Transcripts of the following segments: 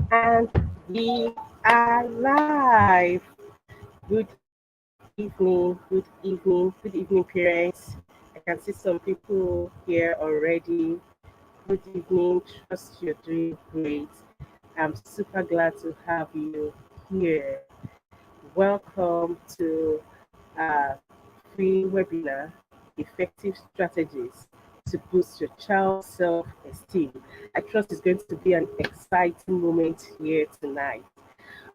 And we are live. Good evening, good evening, good evening, parents. I can see some people here already. Good evening, trust you're doing great. I'm super glad to have you here. Welcome to our free webinar, Effective Strategies to Boost Your Child's Self-Esteem. I trust it's going to be an exciting moment here tonight.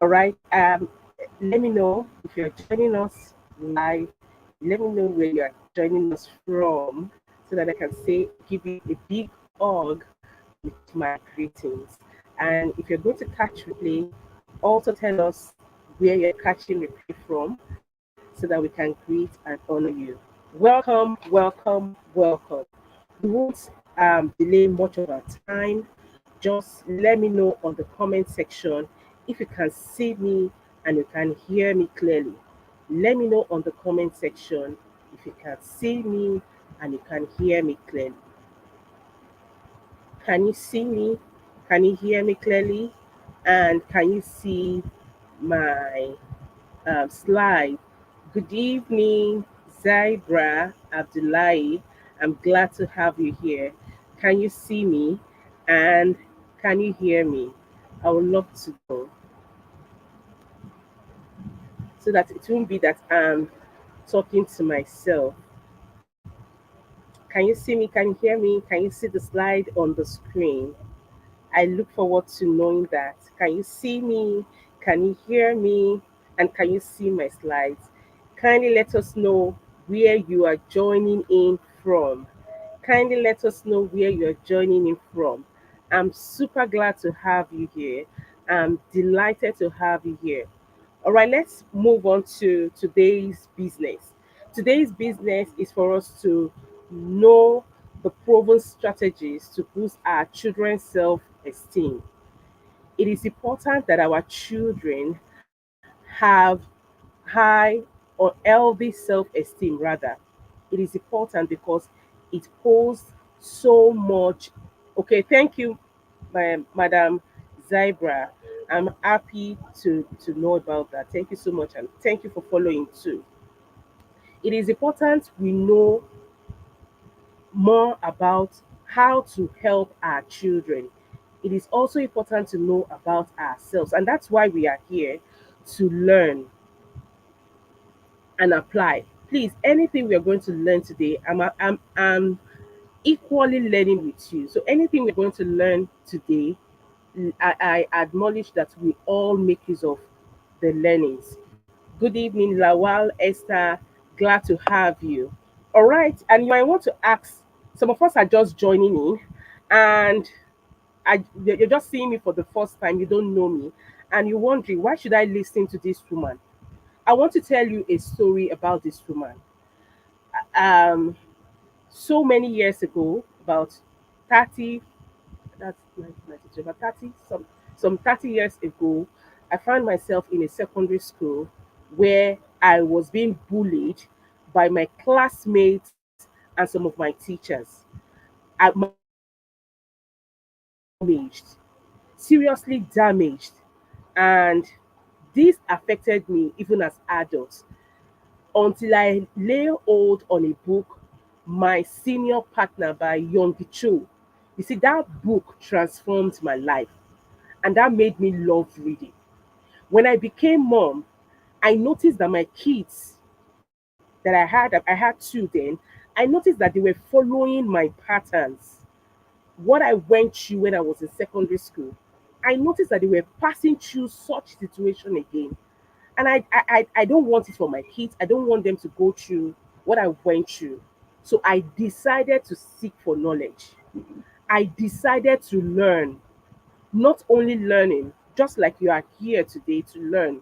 All right. Let me know if you're joining us live. Let me know where you are joining us from so that I can say give you a big hug with my greetings. And if you're going to catch replay, also tell us where you're catching replay from so that we can greet and honor you. Welcome, welcome, welcome. We won't delay much of our time. Just let me know on the comment section if you can see me and you can hear me clearly. Let me know on the comment section if you can see me and you can hear me clearly. Can you see me? Can you hear me clearly? And can you see my slide? Good evening, Zaibra Abdullahi. I'm glad to have you here. Can you see me? And can you hear me? I would love to know so that it won't be that I'm talking to myself. Can you see me? Can you hear me? Can you see the slide on the screen? I look forward to knowing that. Can you see me? Can you hear me? And can you see my slides? Kindly let us know where you are joining in from. Kindly let us know where you are joining in from. I'm super glad to have you here. I'm delighted to have you here. All right, let's move on to today's business. Today's business is for us to know the proven strategies to boost our children's self esteem. It is important that our children have high or healthy self esteem, rather. It is important because it holds so much. Okay, thank you, Madam Zybra. I'm happy to know about that. Thank you so much, and thank you for following too. It is important we know more about how to help our children. It is also important to know about ourselves, and that's why we are here to learn and apply. Please, anything we are going to learn today, I'm equally learning with you. So anything we're going to learn today, I acknowledge that we all make use of the learnings. Good evening, Lawal, Esther. Glad to have you. All right, and you might want to ask. Some of us are just joining in, and you're just seeing me for the first time. You don't know me, and you're wondering why should I listen to this woman? I want to tell you a story about this woman. Um, so many years ago, about 30, that's 1992, about 30, some 30 years ago, I found myself in a secondary school where I was being bullied by my classmates and some of my teachers. My damaged, seriously damaged, and this affected me even as adults until I lay hold on a book, My Senior Partner by Yongi Cho. You see, that book transformed my life and that made me love reading. When I became mom, I noticed that my kids that I had two then, I noticed that they were following my patterns. What I went through when I was in secondary school, I noticed that they were passing through such situation again. And I don't want it for my kids. I don't want them to go through what I went through. So I decided to seek for knowledge. I decided to learn, not only learning, just like you are here today to learn.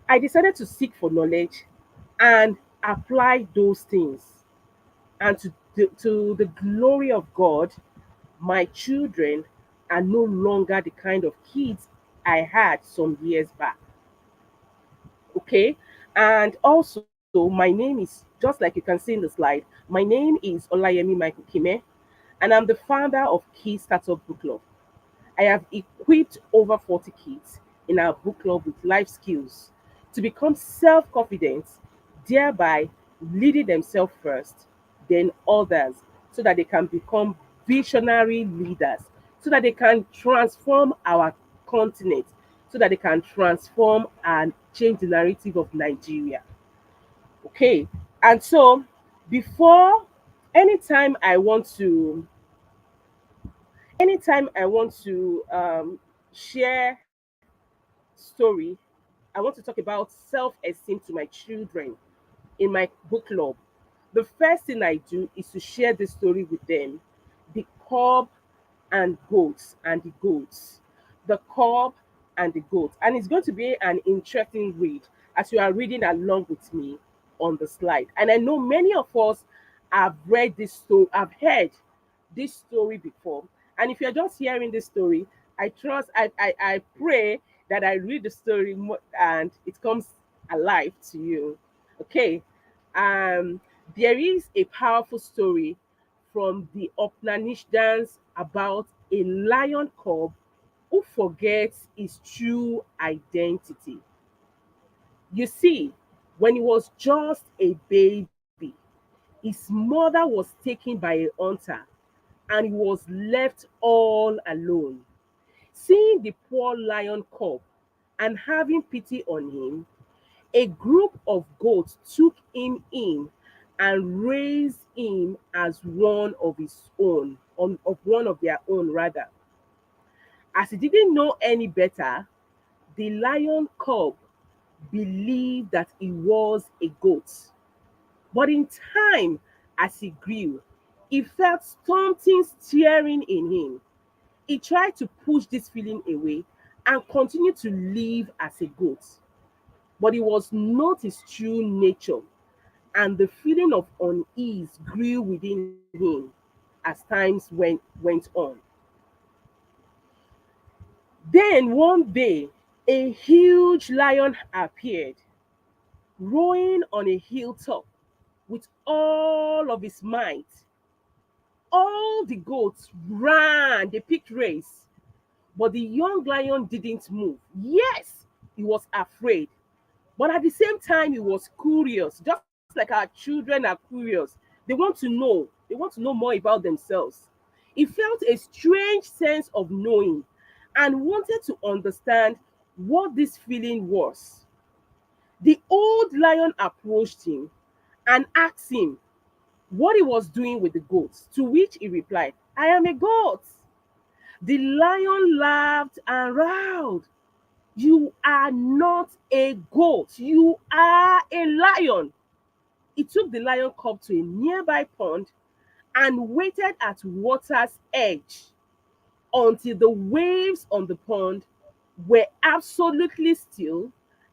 I decided to seek for knowledge and apply those things. And to the glory of God, my children are no longer the kind of kids I had some years back. Okay. And also, my name is just like you can see in the slide. My name is Olayemi Mike-Okhimhe, and I'm the founder of Key Startup Book Club. I have equipped over 40 kids in our book club with life skills to become self confident, thereby leading themselves first, then others, so that they can become visionary leaders, so that they can transform our continent, so that they can transform and change the narrative of Nigeria. Okay. And so before anytime I want to anytime I want to share story, I want to talk about self-esteem to my children in my book club. The first thing I do is to share the story with them. The cub and goats and the goats. The cub and the goat. And it's going to be an interesting read as you are reading along with me on the slide. And I know many of us have read this story, have heard this story before. And if you're just hearing this story, I pray that I read the story and it comes alive to you. Okay. Um, there is a powerful story from the Upanishads about a lion cub who forgets his true identity. You see, when he was just a baby, his mother was taken by a hunter and he was left all alone. Seeing the poor lion cub and having pity on him, a group of goats took him in and raised him as one of his own, of one of their own rather. As he didn't know any better, the lion cub believed that he was a goat. But in time, as he grew, he felt something stirring in him. He tried to push this feeling away and continued to live as a goat. But it was not his true nature, and the feeling of unease grew within him as went on. Then one day, a huge lion appeared, roaring on a hilltop with all of his might. All the goats ran, they picked race, but the young lion didn't move. Yes, he was afraid, but at the same time, he was curious, just like our children are curious. They want to know more about themselves. He felt a strange sense of knowing and wanted to understand what this feeling was. The old lion approached him and asked him what he was doing with the goats, to which he replied, I am a goat. The lion laughed and growled, you are not a goat, you are a lion. He took the lion cub to a nearby pond and waited at water's edge until the waves on the pond were absolutely still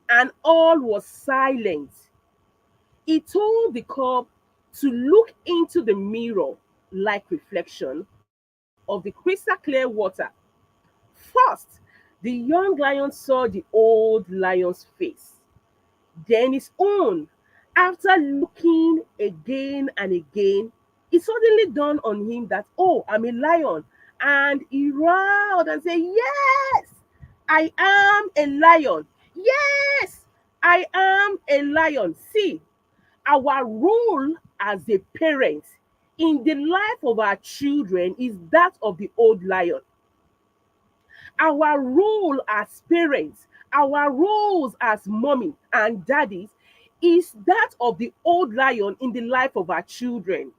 and all was silent. He told the cub to look into the mirror like reflection of the crystal clear water. First, the young lion saw the old lion's face, then his own. After looking again and again, it suddenly dawned on him that, oh, I'm a lion. And he roared and said, yes, I am a lion. Yes, I am a lion. See, our role as a parent in the life of our children is that of the old lion. Our role as parents, our roles as mommy and daddies is that of the old lion in the life of our children.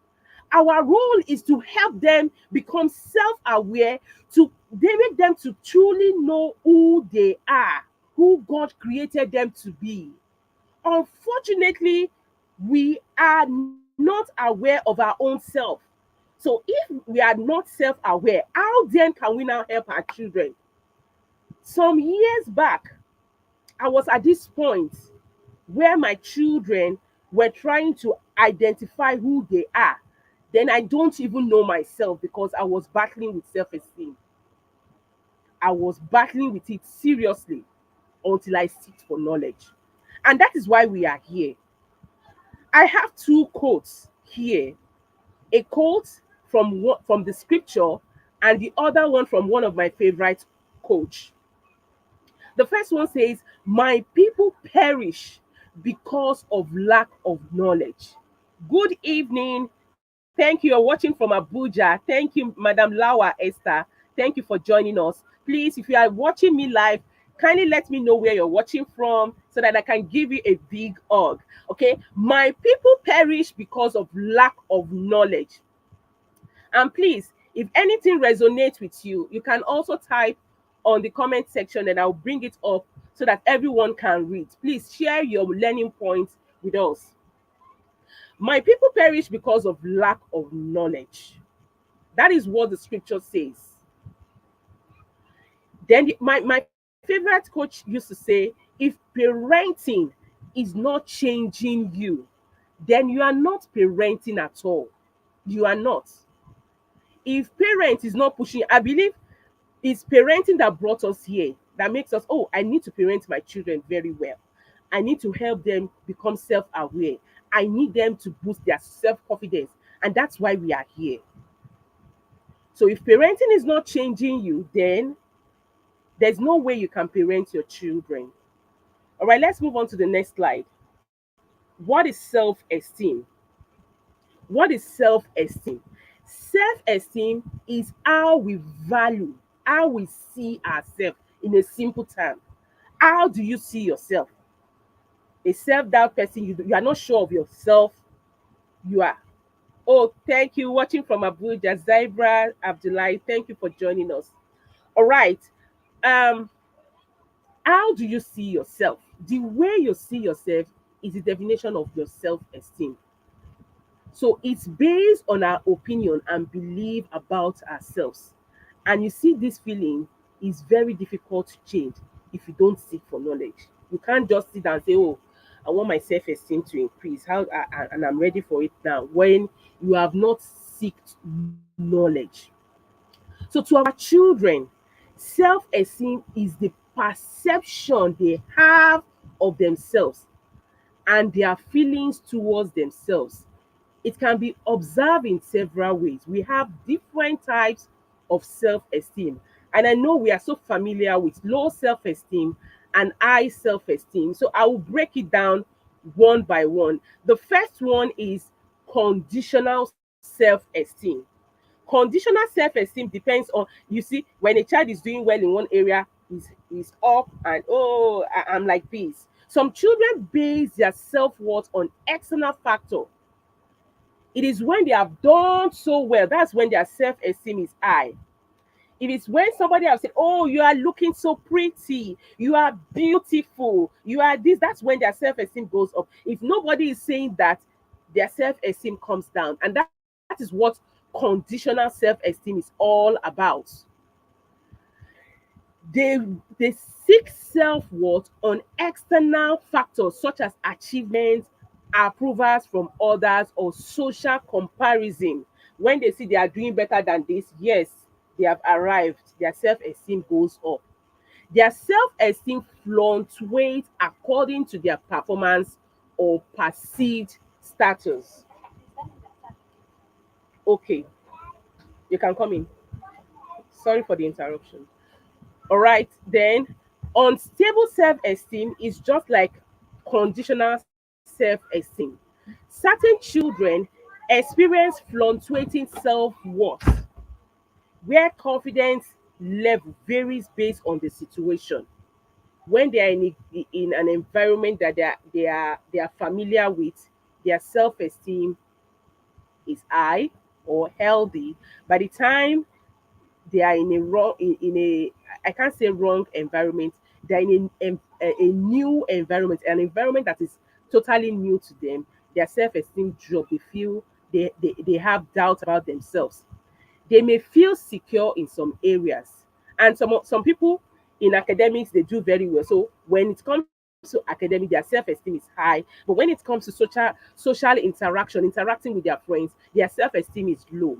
Our role is to help them become self-aware, to they make them to truly know who they are, who God created them to be. Unfortunately, we are not aware of our own self. So if we are not self-aware, how then can we now help our children? Some years back, I was at this point where my children were trying to identify who they are. Then I don't even know myself because I was battling with self esteem. I was battling with it seriously until I seeked for knowledge. And that is why we are here. I have two quotes here, a quote from the scripture and the other one from one of my favorite coach. The first one says, "My people perish because of lack of knowledge." Good evening. Thank you. You're watching from Abuja. Thank you, Madam Lawa Esther. Thank you for joining us. Please, if you are watching me live, kindly let me know where you're watching from so that I can give you a big hug. Okay. My people perish because of lack of knowledge. And please, if anything resonates with you, you can also type on the comment section and I'll bring it up so that everyone can read. Please share your learning points with us. My people perish because of lack of knowledge. That is what the scripture says. Then my favorite coach used to say, if parenting is not changing you, then you are not parenting at all. You are not. If parent is not pushing, I believe it's parenting that brought us here, that makes us, oh, I need to parent my children very well. I need to help them become self aware. I need them to boost their self confidence. And that's why we are here. So if parenting is not changing you, then there's no way you can parent your children. All right, let's move on to the next slide. What is self esteem? What is self esteem? Self esteem is how we value, how we see ourselves in a simple term. How do you see yourself? A self doubt person, you are not sure of yourself. You are. Oh, thank you. Watching from Abuja, Zybra Abdullahi. Thank you for joining us. All right. Um, how do you see yourself? The way you see yourself is the definition of your self esteem. So it's based on our opinion and belief about ourselves. And you see, this feeling is very difficult to change if you don't seek for knowledge. You can't just sit and say, "Oh, I want my self esteem to increase. And I'm ready for it now," when you have not sought knowledge. So, to our children, self esteem is the perception they have of themselves and their feelings towards themselves. It can be observed in several ways. We have different types of self esteem. And I know we are so familiar with low self esteem and high self esteem. So I will break it down one by one. The first one is conditional self esteem. Conditional self esteem depends on, you see, when a child is doing well in one area, is up and, oh, I'm like this. Some children base their self worth on external factor. It is when they have done so well, that's when their self esteem is high. It is when somebody else said, "Oh, you are looking so pretty, you are beautiful, you are this," that's when their self esteem goes up. If nobody is saying that, their self esteem comes down. And that is what conditional self esteem is all about. They, they seek self worth on external factors such as achievements, approvals from others, or social comparison. When they see they are doing better than this, yes, they have arrived, their self esteem goes up. Their self esteem fluctuates according to their performance or perceived status. Okay, you can come in. Sorry for the interruption. All right, then unstable self esteem is just like conditional self esteem. Certain children experience fluctuating self worth, where confidence level varies based on the situation. When they are in an environment that they are familiar with, their self esteem is high or healthy. By the time they are in a wrong in a, I can't say wrong environment, they're in a new environment, an environment that is totally new to them, their self-esteem drop. They feel they have doubt about themselves. They may feel secure in some areas, and some people in academics, they do very well. So when it comes to academic, their self-esteem is high. But when it comes to social interaction, interacting with their friends, their self-esteem is low.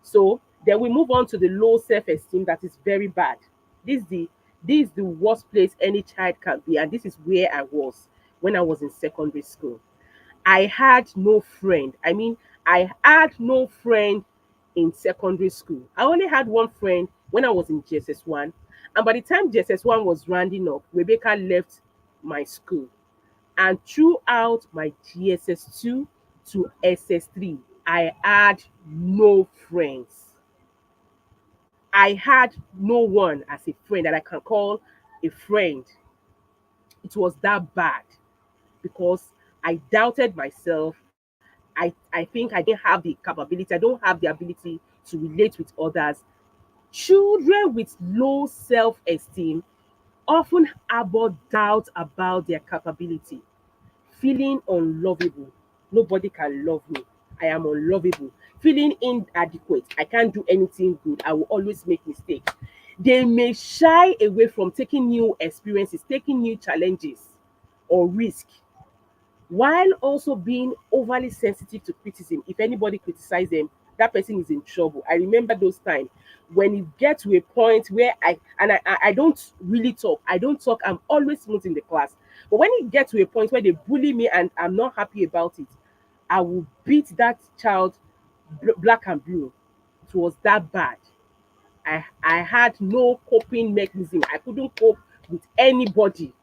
So then we move on to the low self-esteem that is very bad. This is the this is the worst place any child can be, and this is where I was when I was in secondary school. I had no friend. I mean, I had no friend in secondary school. I only had one friend when I was in GSS1. And by the time GSS1 was rounding up, Rebecca left my school. And throughout my GSS2 to SS3, I had no friends. I had no one as a friend that I can call a friend. It was that bad because I doubted myself. I think I didn't have the capability, I don't have the ability to relate with others. Children with low self esteem often harbor doubt about their capability, feeling unlovable. Nobody can love me. I am unlovable. Feeling inadequate. I can't do anything good. I will always make mistakes. They may shy away from taking new experiences, taking new challenges or risk, while also being overly sensitive to criticism. If anybody criticizes them, that person is in trouble. I remember those times when you get to a point where I don't really talk. I don't talk. I'm always smooth in the class. But when it gets to a point where they bully me and I'm not happy about it, I will beat that child black and blue. It was that bad. I had no coping mechanism. I couldn't cope with anybody.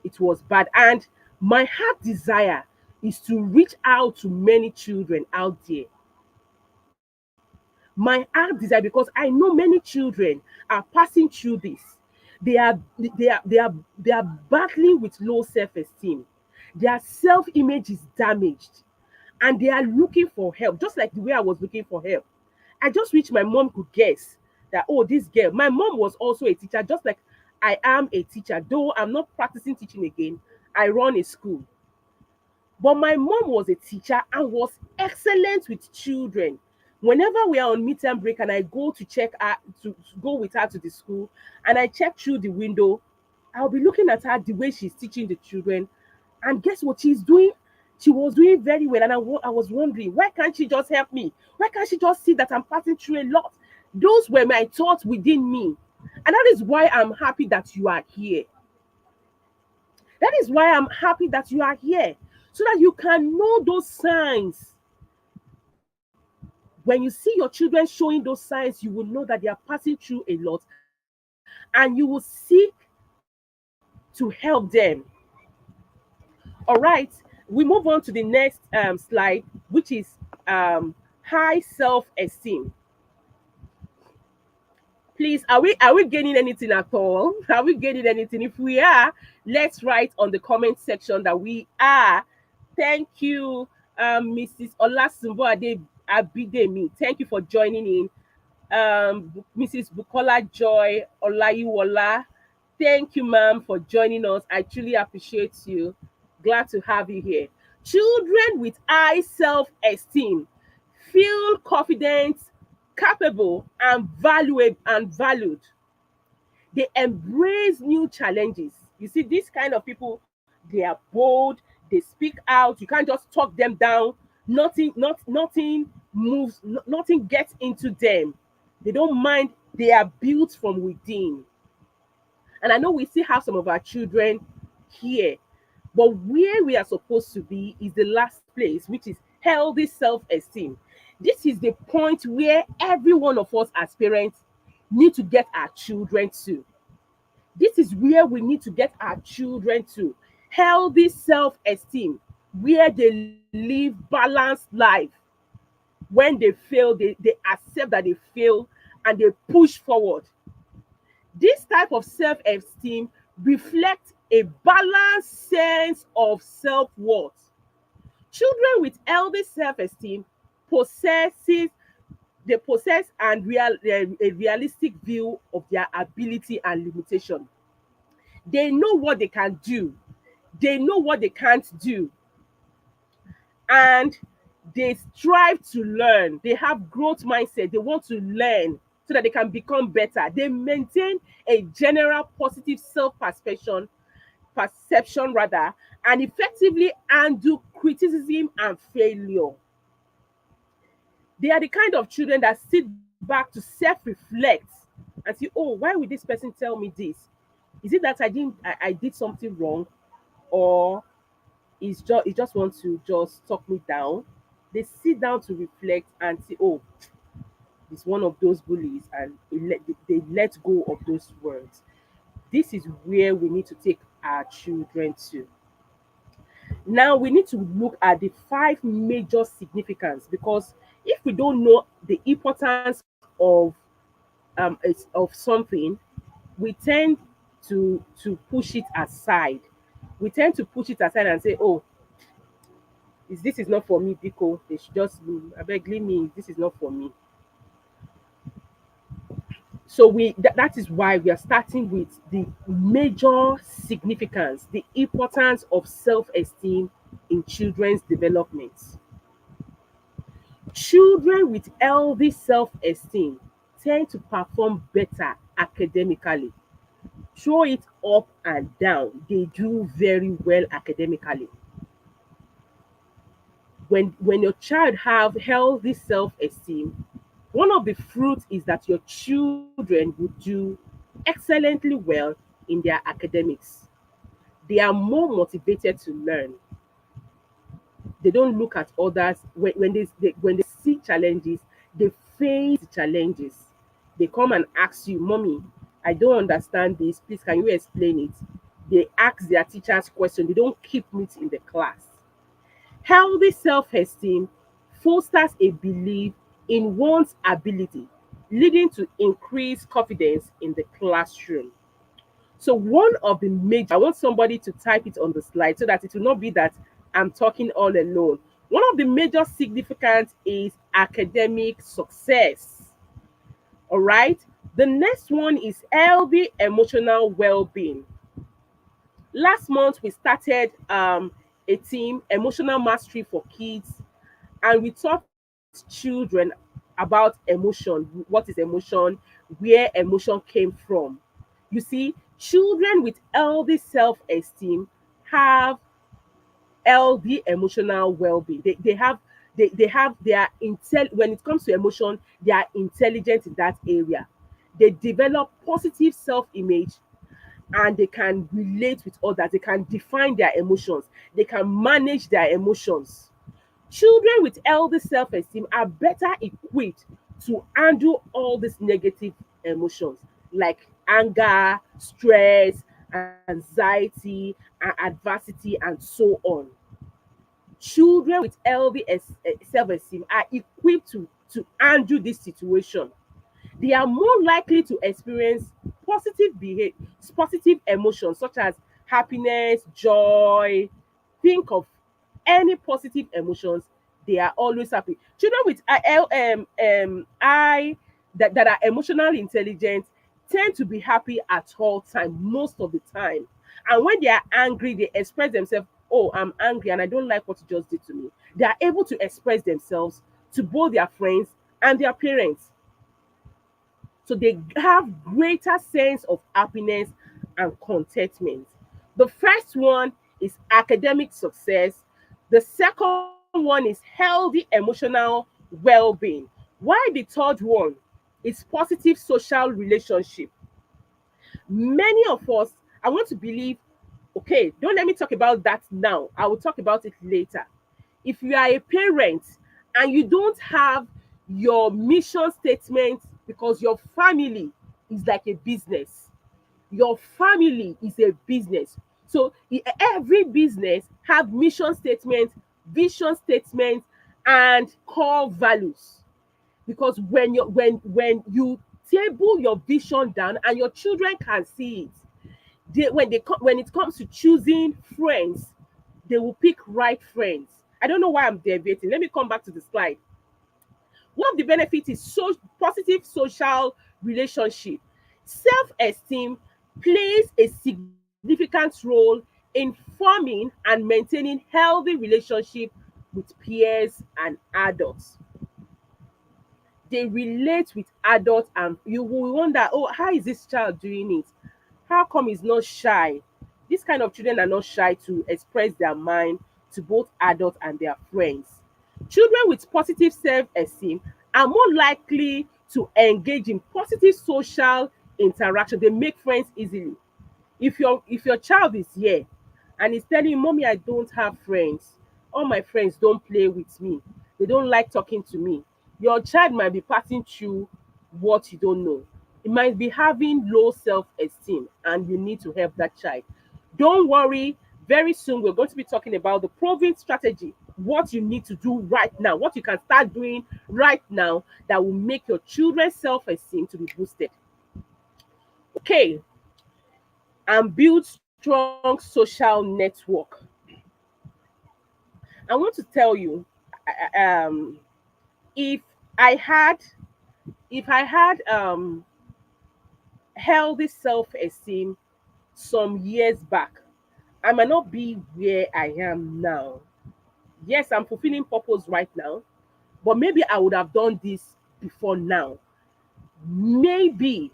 It was bad. And my heart desire is to reach out to many children out there. My heart desire, because I know many children are passing through this. They are battling with low self-esteem. Their self-image is damaged and they are looking for help, just like the way I was looking for help. I just wish my mom could guess that, oh, this girl. My mom was also a teacher, just like I am a teacher, though I'm not practicing teaching again. I run a school. But my mom was a teacher and was excellent with children. Whenever we are on midterm break and I go to check her, to go with her to the school, and I check through the window, I'll be looking at her the way she's teaching the children. And guess what she's doing? She was doing very well. And I was wondering, why can't she just help me? Why can't she just see that I'm passing through a lot? Those were my thoughts within me. And that is why I'm happy that you are here. That is why I'm happy that you are here. So that you can know those signs. When you see your children showing those signs, you will know that they are passing through a lot and you will seek to help them. All right, we move on to the next slide, which is high self-esteem. Please, are we gaining anything at all? Are we gaining anything? If we are, let's write on the comment section that we are. Thank you, Mrs. Olasunbo Abidemi. Thank you for joining in. Mrs. Bukola Joy Olayiwola. Thank you, ma'am, for joining us. I truly appreciate you. Glad to have you here. Children with high self-esteem feel confident, capable, and valued. They embrace new challenges. You see, these kind of people, they are bold, they speak out. You can't just talk them down. Nothing moves, nothing gets into them. They don't mind, they are built from within. And I know we still have some of our children here, but where we are supposed to be is the last place, which is healthy self esteem. This is the point where every one of us as parents need to get our children to. This is where we need to get our children to. Healthy self esteem, where they live balanced life. When they fail, they accept that they fail and they push forward. This type of self-esteem reflects a balanced sense of self-worth. Children with healthy self-esteem possesses they possess a realistic view of their ability and limitation. They know what they can do. They know what they can't do. And they strive to learn. They have growth mindset. They want to learn so that they can become better. They maintain a general positive perception rather, and effectively handle criticism and failure. They are the kind of children that sit back to self-reflect and say, oh, why would this person tell me this? Is it that I did something wrong, or is just it just wants to just talk me down? They sit down to reflect and say, oh, it's one of those bullies, and they let go of those words. This is where we need to take our children to. Now we need to look at the five major significance, because if we don't know the importance of something, we tend to push it aside. We tend to push it aside and say, "Oh, this is not for me, Biko. They should just I beg, leave me. This is not for me." So that is why we are starting with the major significance, the importance of self-esteem in children's development. Children with healthy self-esteem tend to perform better academically. Throw it up and down, they do very well academically. When your child have healthy self-esteem, one of the fruits is that your children will do excellently well in their academics. They are more motivated to learn. They don't look at others when they see challenges. They face challenges. They come and ask you, "Mommy, I don't understand this, please can you explain it?" They ask their teachers questions. They don't keep it in the class. Healthy self-esteem fosters a belief in one's ability, leading to increased confidence in the classroom. So one of the major, I want somebody to type it on the slide so that it will not be that I'm talking all alone. One of the major significance is academic success. All right. The next one is healthy emotional well-being. Last month we started a team, emotional mastery for kids, and we taught children about emotion, what is emotion, where emotion came from. You see, children with healthy self-esteem have healthy emotional well-being. They are when it comes to emotion, they are intelligent in that area. They develop positive self-image, and they can relate with others. They can define their emotions. They can manage their emotions. Children with healthy self-esteem are better equipped to handle all these negative emotions like anger, stress, anxiety, and adversity, and so on. Children with healthy self-esteem are equipped to handle this situation. They are more likely to experience positive behavior, positive emotions such as happiness, joy. Think of any positive emotions, they are always happy. Children with I that are emotionally intelligent tend to be happy at all time, most of the time. And when they are angry, they express themselves. Oh, I'm angry and I don't like what you just did to me. They are able to express themselves to both their friends and their parents. So they have greater sense of happiness and contentment. The first one is academic success. The second one is healthy emotional well-being. Why the third one is positive social relationship. Many of us, I want to believe, okay, don't let me talk about that now. I will talk about it later. If you are a parent and you don't have your mission statement, because your family is like a business, your family is a business. So every business have mission statement, vision statement, and core values. Because when you table your vision down and your children can see it, when it comes to choosing friends, they will pick right friends. I don't know why I'm deviating. Let me come back to the slide. One of the benefits is positive social relationship. Self-esteem plays a significant role in forming and maintaining healthy relationship with peers and adults. They relate with adults, and you will wonder, oh, how is this child doing it? How come he's not shy? These kind of children are not shy to express their mind to both adults and their friends. Children with positive self-esteem are more likely to engage in positive social interaction. They make friends easily. If your child is here and is telling you, "Mommy, I don't have friends. All my friends don't play with me," They don't like talking to me. Your child might be passing through what you don't know. It might be having low self esteem, and you need to help that child. Don't worry. Very soon, we're going to be talking about the proven strategy, what you need to do right now, what you can start doing right now that will make your children's self esteem to be boosted. Okay, and build strong social network. I want to tell you, if I had, if I had healthy self esteem some years back, I might not be where I am now. Yes, I'm fulfilling purpose right now, but maybe I would have done this before now. Maybe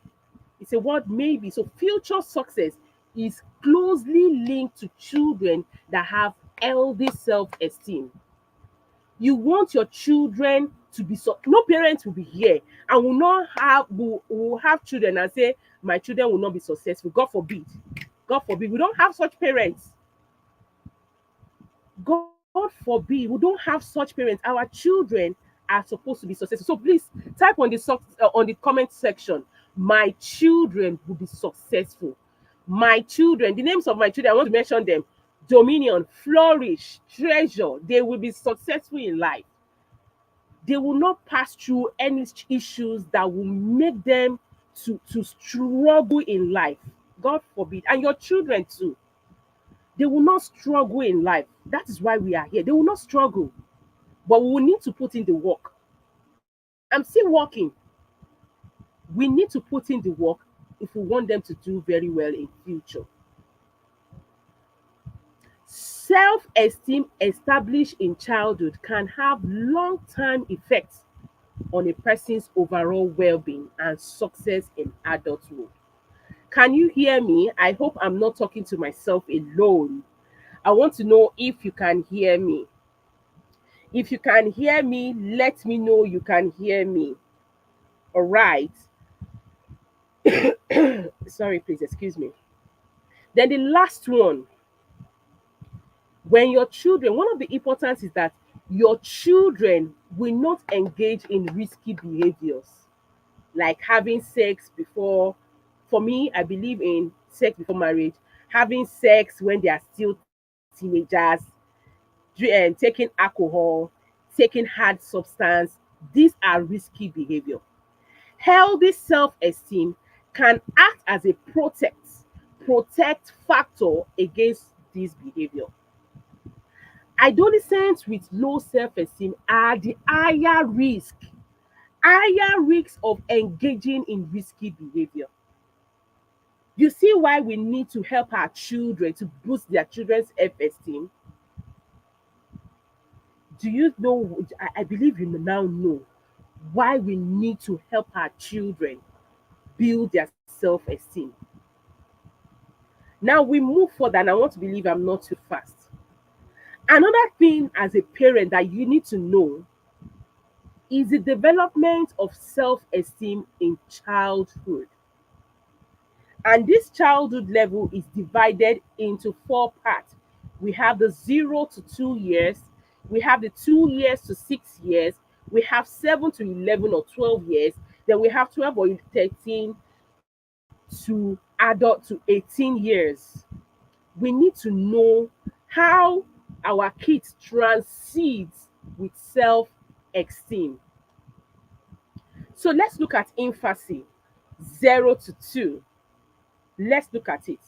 it's a word maybe. So future success is closely linked to children that have healthy self-esteem. You want your children to be so, no parents will be here and will have children and say my children will not be successful. God forbid. God forbid. We don't have such parents. God forbid, we don't have such parents. Our children are supposed to be successful. So please type on on the comment section. My children will be successful. My children, the names of my children, I want to mention them: Dominion, Flourish, Treasure. They will be successful in life. They will not pass through any issues that will make them to struggle in life. God forbid. And your children too, they will not struggle in life. That is why we are here. They will not struggle, but we will need to put in the work. I'm still working. We need to put in the work if we want them to do very well in future. Self-esteem established in childhood can have long-term effects on a person's overall well-being and success in adulthood. Can you hear me? I hope I'm not talking to myself alone. I want to know if you can hear me. If you can hear me, let me know you can hear me. All right. Sorry, please excuse me. Then the last one, when your children, one of the importance is that your children will not engage in risky behaviors like having sex before. For me, I believe in sex before marriage, having sex when they are still teenagers, taking alcohol, taking hard substance. These are risky behavior. Healthy self-esteem can act as a protect factor against this behavior. Adolescents with low self-esteem are the higher risk of engaging in risky behavior. You see why we need to help our children to boost their children's self-esteem. Do you know? I believe you now know why we need to help our children build their self-esteem. Now we move further, and I want to believe I'm not too fast. Another thing as a parent that you need to know is the development of self-esteem in childhood. And this childhood level is divided into four parts. We have the 0 to 2 years, we have the 2 years to 6 years, we have 7 to 11 or 12 years, then we have 12 or 13 to adult to 18 years. We need to know how our kids transit with self-esteem. So let's look at infancy, 0 to 2. Let's look at it.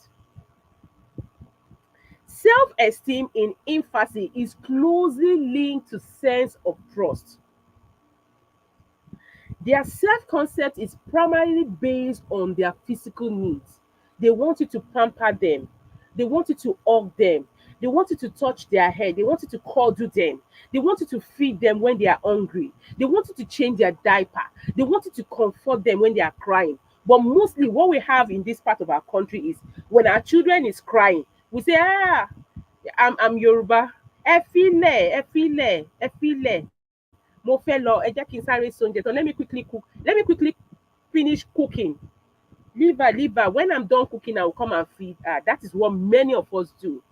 Self-esteem in infancy is closely linked to sense of trust. Their self-concept is primarily based on their physical needs. They want you to pamper them. They want you to hug them. They want you to touch their head. They want you to cuddle them. They want you to feed them when they are hungry. They want you to change their diaper. They want you to comfort them when they are crying. But mostly what we have in this part of our country is when our children is crying, we say, I'm Yoruba. Ẹ filẹ̀, ẹ filẹ̀. Mo fẹ́ lọ, ẹ jẹ́ kí n sáré s'oúnjẹ tán. Let me quickly cook. Let me quickly finish cooking. Leave her, leave her. When I'm done cooking, I will come and feed her. That is what many of us do,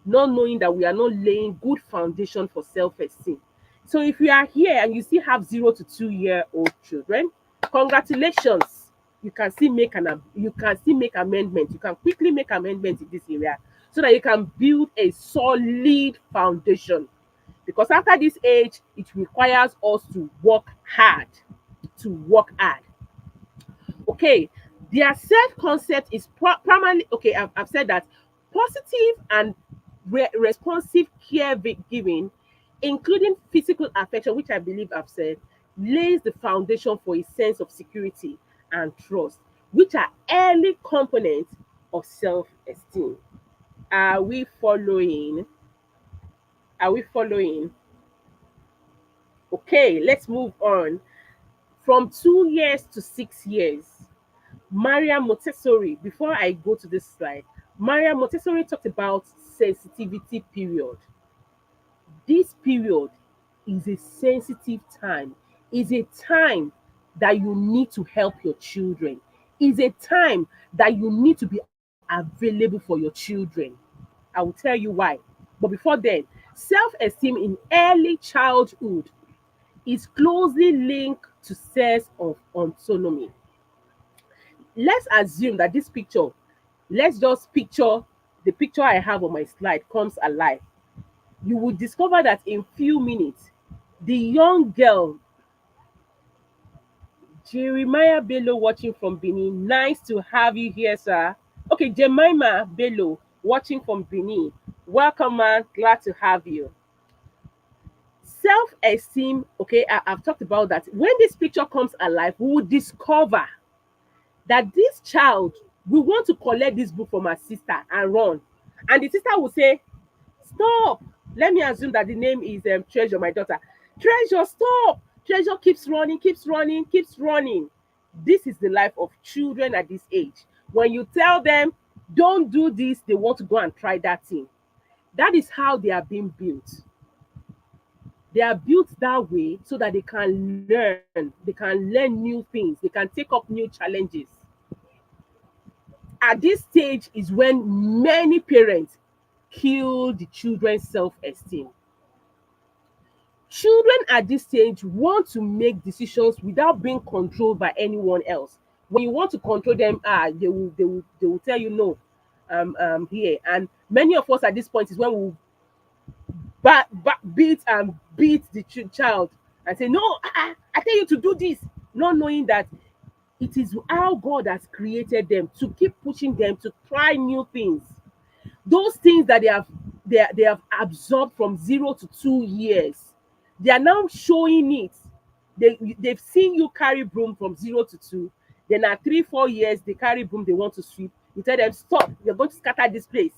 not knowing that we are not laying good foundation for self-esteem. So if you are here and you still have 0 to 2 year old children, congratulations. You can still make you can still make amendments. You can quickly make amendments in this area so that you can build a solid foundation. Because after this age, it requires us to work hard. To work hard. Okay, their self concept is primarily okay. I've said that positive and responsive giving, including physical affection, which I believe I've said, lays the foundation for a sense of security and trust, which are early components of self esteem. Are we following? Are we following? Okay, let's move on. From 2 years to 6 years, Maria Montessori, before I go to this slide, Maria Montessori talked about sensitivity period. This period is a sensitive time, is a time that you need to help your children, is a time that you need to be available for your children. I will tell you why. But before then, self esteem in early childhood is closely linked to sense of autonomy. Let's assume that this picture, let's just picture the picture I have on my slide comes alive. You will discover that in few minutes, the young girl, Jeremiah Bello watching from Benin, nice to have you here, sir. Okay, Jemima Bello watching from Benin, welcome, man, glad to have you. Self-esteem, okay, I've talked about that. When this picture comes alive, we will discover that this child will want to collect this book from her sister and run. And the sister will say, stop. Let me assume that the name is Treasure, my daughter. Treasure, stop. Treasure keeps running, keeps running, keeps running. This is the life of children at this age. When you tell them, don't do this, they want to go and try that thing. That is how they are being built. They are built that way so that they can learn new things, they can take up new challenges. At this stage is when many parents kill the children's self-esteem. Children at this stage want to make decisions without being controlled by anyone else. When you want to control them, they will tell you no. Here, and many of us at this point is when we beat the child and say no, I tell you to do this, not knowing that it is how God has created them to keep pushing them to try new things. Those things that they have absorbed from 0 to 2 years, they are now showing it. They've seen you carry broom from 0 to 2. Then at 3 4 years, they carry broom, they want to sweep. You tell them, stop, you're going to scatter this place.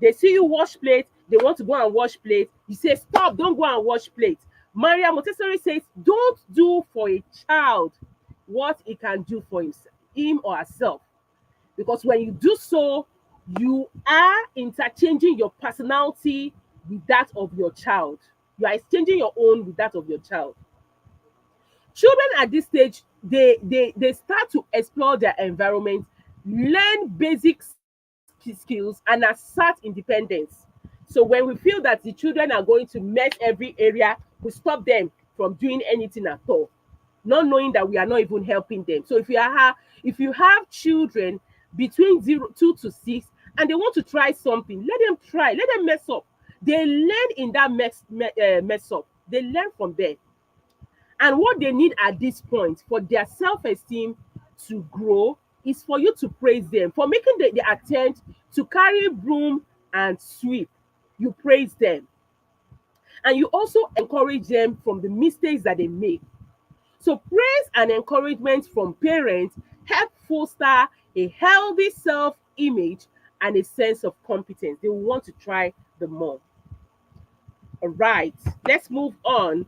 They see you wash plate, they want to go and wash plate. You say, stop, don't go and wash plate. Maria Montessori says, don't do for a child what he can do for him or herself. Because when you do so, you are interchanging your personality with that of your child. You are exchanging your own with that of your child. Children at this stage, they start to explore their environment, learn basic skills, and assert independence. So when we feel that the children are going to mess every area, we stop them from doing anything at all, not knowing that we are not even helping them. So if you have children between 2 to 6 and they want to try something, let them try, let them mess up. They learn in that mess up. They learn from there. And what they need at this point for their self-esteem to grow is for you to praise them for making the attempt to carry broom and sweep. You praise them. And you also encourage them from the mistakes that they make. So praise and encouragement from parents help foster a healthy self-image and a sense of competence. They will want to try the more. All right, let's move on.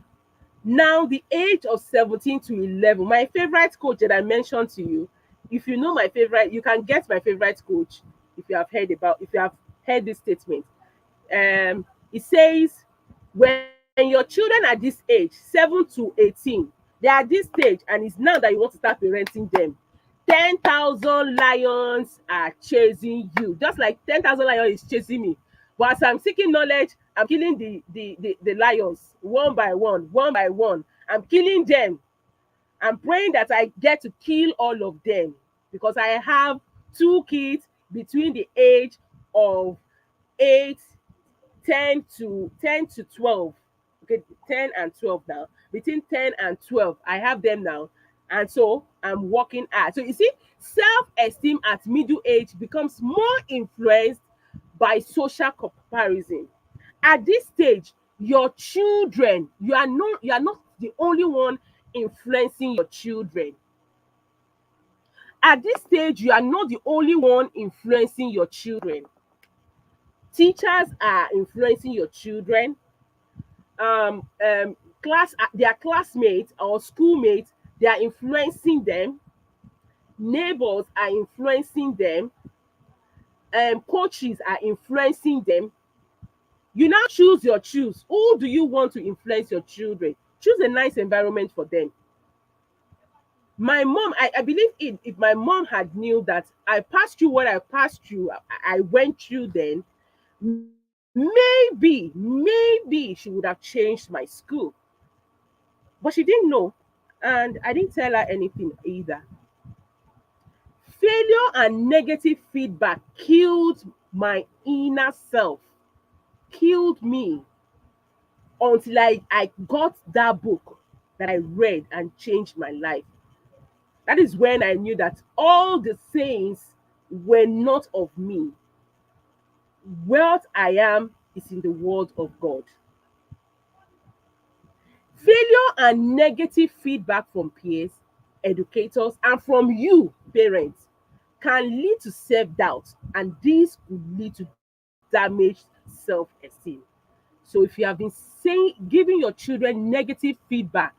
Now, the age of 17 to 11, my favorite coach that I mentioned to you, if you know my favorite, you can get my favorite coach if you have heard this statement. It says, when your children at this age, 7 to 18, they are at this stage, and it's now that you want to start parenting them. 10,000 lions are chasing you, just like 10,000 lions is chasing me. But as I'm seeking knowledge, killing the lions one by one. I'm killing them. I'm praying that I get to kill all of them because I have two kids between the age of 8, 10 to 12. Okay, 10 and 12 now. Between 10 and 12, I have them now. And so I'm working hard. So you see, self-esteem at middle age becomes more influenced by social comparison. At this stage, your children, you are not the only one influencing your children. At this stage, you are not the only one influencing your children. Teachers are influencing your children. Their classmates or schoolmates, they are influencing them. Neighbors are influencing them. Coaches are influencing them. You now choose who do you want to influence your children. Choose a nice environment for them. My mom, I believe if my mom had knew that I passed through what I passed through, I went through, then maybe she would have changed my school. But she didn't know, and I didn't tell her anything either. Failure and negative feedback killed my inner self, killed me, until I got that book that I read and changed my life. That is when I knew that all the sayings were not of me. What I am is in the word of God. Failure and negative feedback from peers, educators, and from you, parents, can lead to self doubt, and this could lead to damaged self esteem. So, if you have been giving your children negative feedback,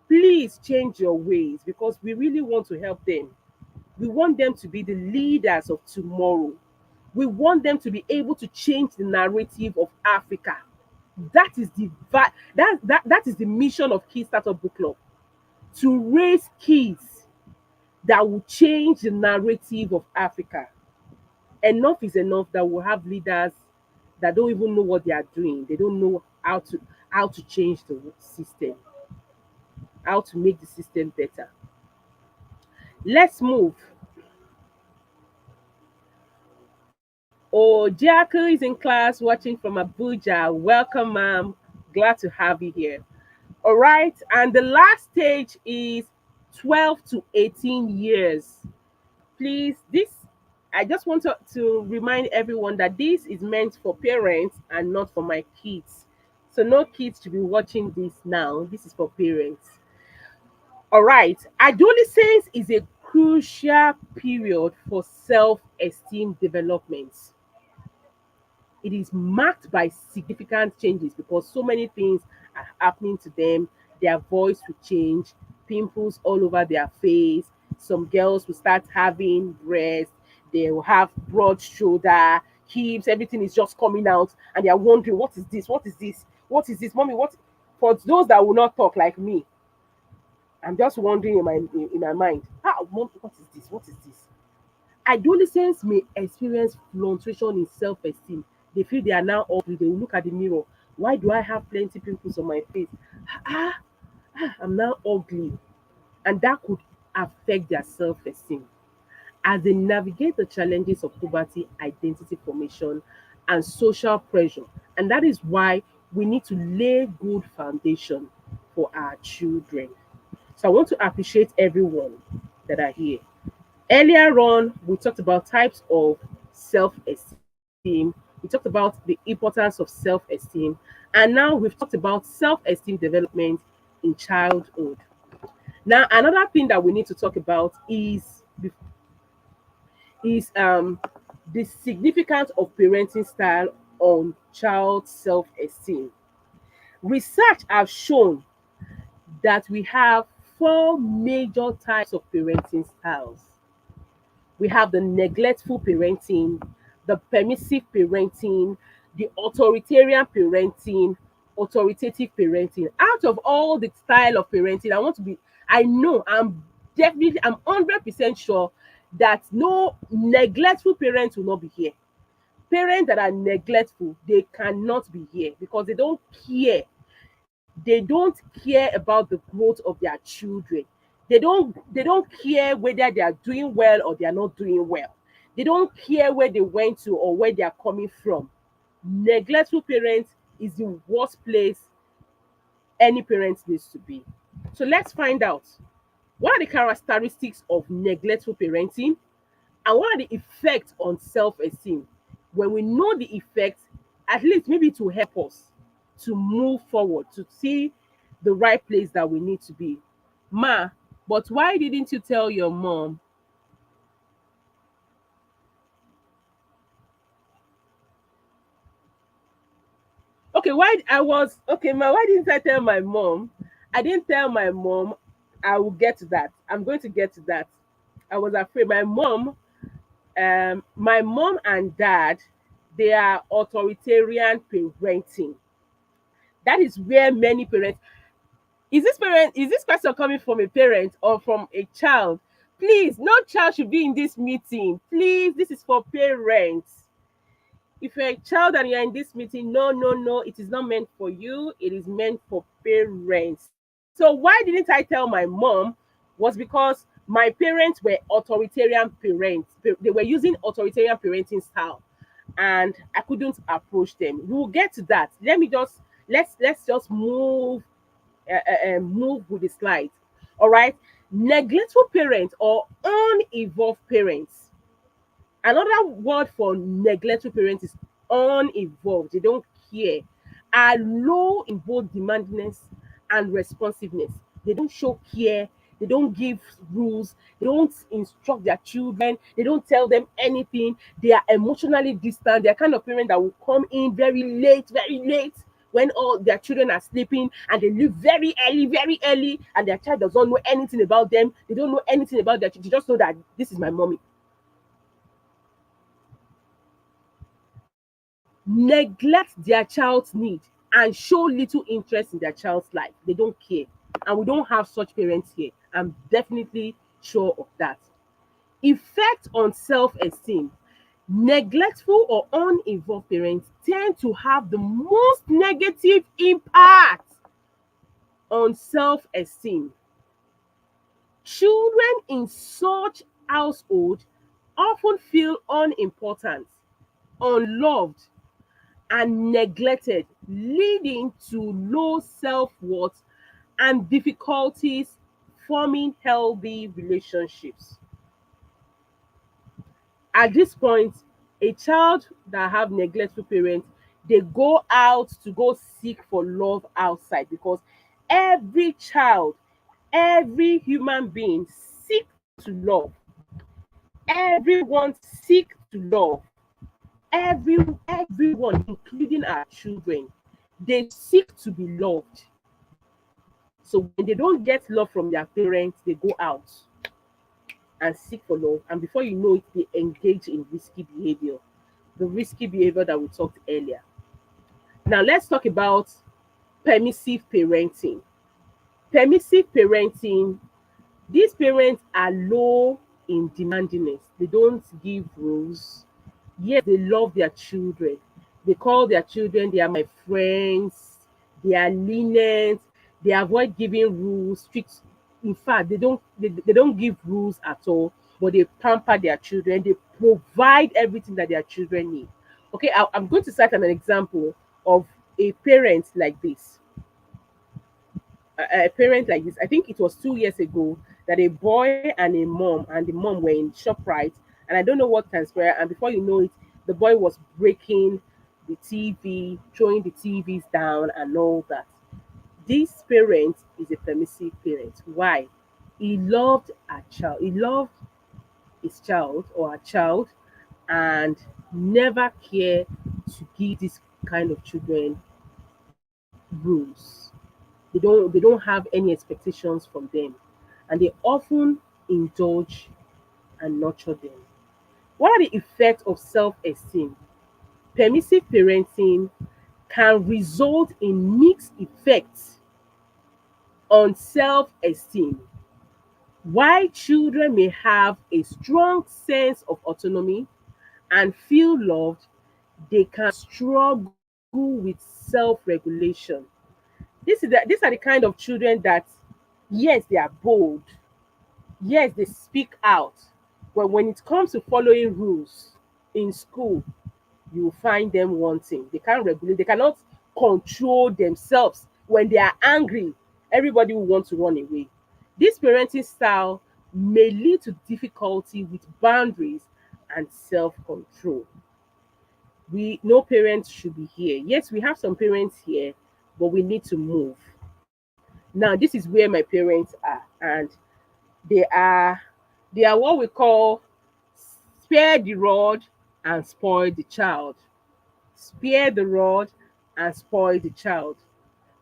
please change your ways because we really want to help them. We want them to be the leaders of tomorrow. We want them to be able to change the narrative of Africa. That is that is the mission of Key Startup Book Club, to raise kids that will change the narrative of Africa. Enough is enough that we have leaders that don't even know what they are doing. They don't know how to change the system, how to make the system better. Let's move. Oh, Jacko is in class watching from Abuja. Welcome, ma'am. Glad to have you here. All right. And the last stage is 12 to 18 years. Please, I just want to remind everyone that this is meant for parents and not for my kids. So, no kids to be watching this now. This is for parents. All right. Adolescence is a crucial period for self esteem development. It is marked by significant changes because so many things are happening to them. Their voice will change, pimples all over their face. Some girls will start having breasts, they will have broad shoulder, hips, everything is just coming out, and they are wondering, what is this? What is this? What is this, mommy? What? For those that will not talk like me, I'm just wondering in my mind, mom, what is this? What is this? Adolescents may experience fluctuation in self-esteem. They feel they are now ugly. They will look at the mirror. Why do I have plenty pimples on my face? Ah, I'm now ugly. And that could affect their self-esteem as they navigate the challenges of poverty, identity formation, and social pressure. And that is why we need to lay good foundation for our children. So I want to appreciate everyone that are here. Earlier on, we talked about types of self esteem. We talked about the importance of self esteem. And now we've talked about self esteem development in childhood. Now, another thing that we need to talk about is the significance of parenting style on child self esteem. Research have shown that we have four major types of parenting styles. We have the neglectful parenting, the permissive parenting, the authoritarian parenting, authoritative parenting. Out of all the style of parenting, I know, I'm 100% sure that no neglectful parents will not be here. Parents that are neglectful, they cannot be here because they don't care. They don't care about the growth of their children. They don't care whether they are doing well or they are not doing well. They don't care where they went to or where they are coming from. Neglectful parents is the worst place any parent needs to be. So let's find out, what are the characteristics of neglectful parenting, and what are the effects on self-esteem? When we know the effects, at least maybe to help us to move forward, to see the right place that we need to be. Ma, but why didn't you tell your mom? Okay, why I was okay, ma, why didn't I tell my mom? I didn't tell my mom. I will get to that. I'm going to get to that. I was afraid. My mom and dad, they are authoritarian parenting. That is where many parents, is this question coming from a parent or from a child? Please, no child should be in this meeting. Please, this is for parents. If you're a child and you're in this meeting, no, no, no, it is not meant for you. It is meant for parents. So why didn't I tell my mom? Was because my parents were authoritarian parents. They were using authoritarian parenting style, and I couldn't approach them. We'll get to that. Let's just move with the slides. All right. Neglectful parents or unevolved parents. Another word for neglectful parents is unevolved. They don't care. Are low in both demandingness and responsiveness. They don't show care. They don't give rules. They don't instruct their children. They don't tell them anything. They are emotionally distant. They're kind of parent that will come in very late when all their children are sleeping, and they leave very early, and their child does not know anything about them. They don't know anything about their child. They just know that this is my mommy. Neglect their child's need and show little interest in their child's life. They don't care. And we don't have such parents here. I'm definitely sure of that. Effect on self esteem. Neglectful or uninvolved parents tend to have the most negative impact on self esteem. Children in such household often feel unimportant, unloved, and neglected, leading to low self worth and difficulties forming healthy relationships. At this point, a child that have neglectful parents, they go out to go seek for love outside, because every child, every human being seek to love. Everyone seek to love. Everyone, including our children, they seek to be loved. So when they don't get love from their parents, they go out and seek for love. And before you know it, they engage in risky behavior. The risky behavior that we talked earlier. Now let's talk about permissive parenting. Permissive parenting, these parents are low in demandingness. They don't give rules. Yes, they love their children. They call their children, they are my friends. They are lenient. They avoid giving rules, strict. In fact, they don't give rules at all, but they pamper their children. They provide everything that their children need. Okay, I'm going to cite an example of a parent like this. A parent like this. I think it was 2 years ago that a boy and a mom and the mom were in ShopRite, and I don't know what transpired. And before you know it, the boy was breaking the TV, throwing the TVs down, and all that. This parent is a permissive parent. Why? He loved a child. He loved his child or a child, and never care to give this kind of children rules. They don't have any expectations from them, and they often indulge and nurture them. What are the effects of self-esteem? Permissive parenting can result in mixed effects on self-esteem. While children may have a strong sense of autonomy and feel loved, they can struggle with self-regulation. These are the kind of children that, yes, they are bold, yes, they speak out, but when it comes to following rules in school, you will find them wanting. They can't regulate, they cannot control themselves. When they are angry, everybody will want to run away. This parenting style may lead to difficulty with boundaries and self-control. We No parents should be here. Yes, we have some parents here, but we need to move. Now, this is where my parents are, and they are they are what we call spare the rod and spoil the child. Spare the rod and spoil the child.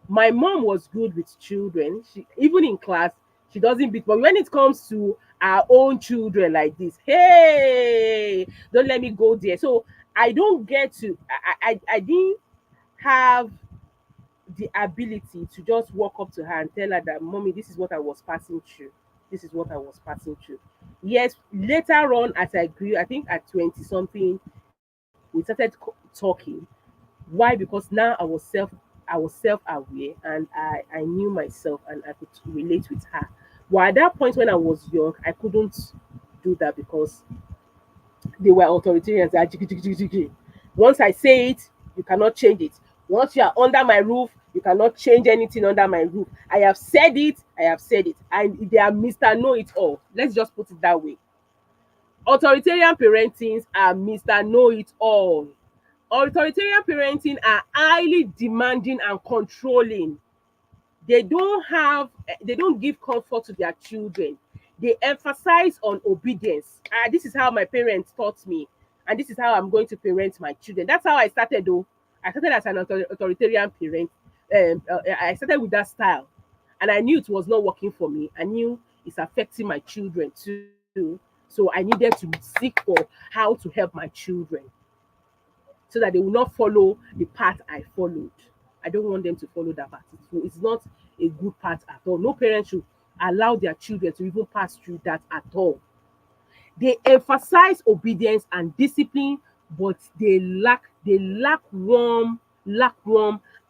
My mom was good with children. She, even in class, she doesn't beat. But when it comes to our own children like this, hey, don't let me go there. So I don't get to. I didn't have the ability to just walk up to her and tell her that, mommy, this is what I was passing through. This is what I was passing through. Yes, later on, as I grew, I think at 20 something, we started talking. Why? Because now I was self-aware, and I knew myself and I could relate with her. But at that point when I was young, I couldn't do that because they were authoritarians. They are jiggy, jiggy, jiggy, jiggy. Once I say it, you cannot change it. Once you are under my roof, you cannot change anything under my roof. I have said it, I have said it. And they are Mr. Know It All. Let's just put it that way. Authoritarian parentings are Mr. Know It All. Authoritarian parenting are highly demanding and controlling. They don't give comfort to their children. They emphasize on obedience. This is how my parents taught me, and this is how I'm going to parent my children. That's how I started, though. I started as an authoritarian parent. I started with that style, and I knew it was not working for me. I knew it's affecting my children too. So I needed to seek for how to help my children so that they will not follow the path I followed. I don't want them to follow that path. It's not a good path at all. No parent should allow their children to even pass through that at all. They emphasize obedience and discipline, but lack warm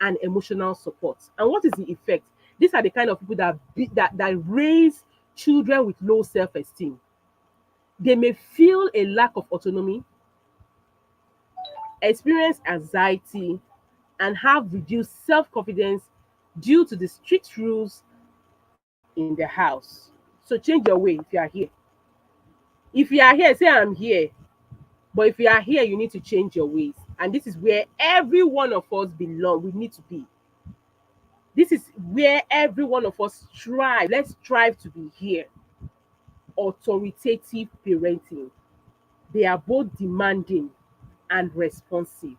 and emotional support. And what is the effect? These are the kind of people that raise children with low self-esteem. They may feel a lack of autonomy, experience anxiety, and have reduced self-confidence due to the strict rules in the house. So change your way if you are here. If you are here, say I'm here. But if you are here, you need to change your ways. And this is where every one of us belong. We need to be. This is where every one of us strive. Let's strive to be here. Authoritative parenting. They are both demanding and responsive.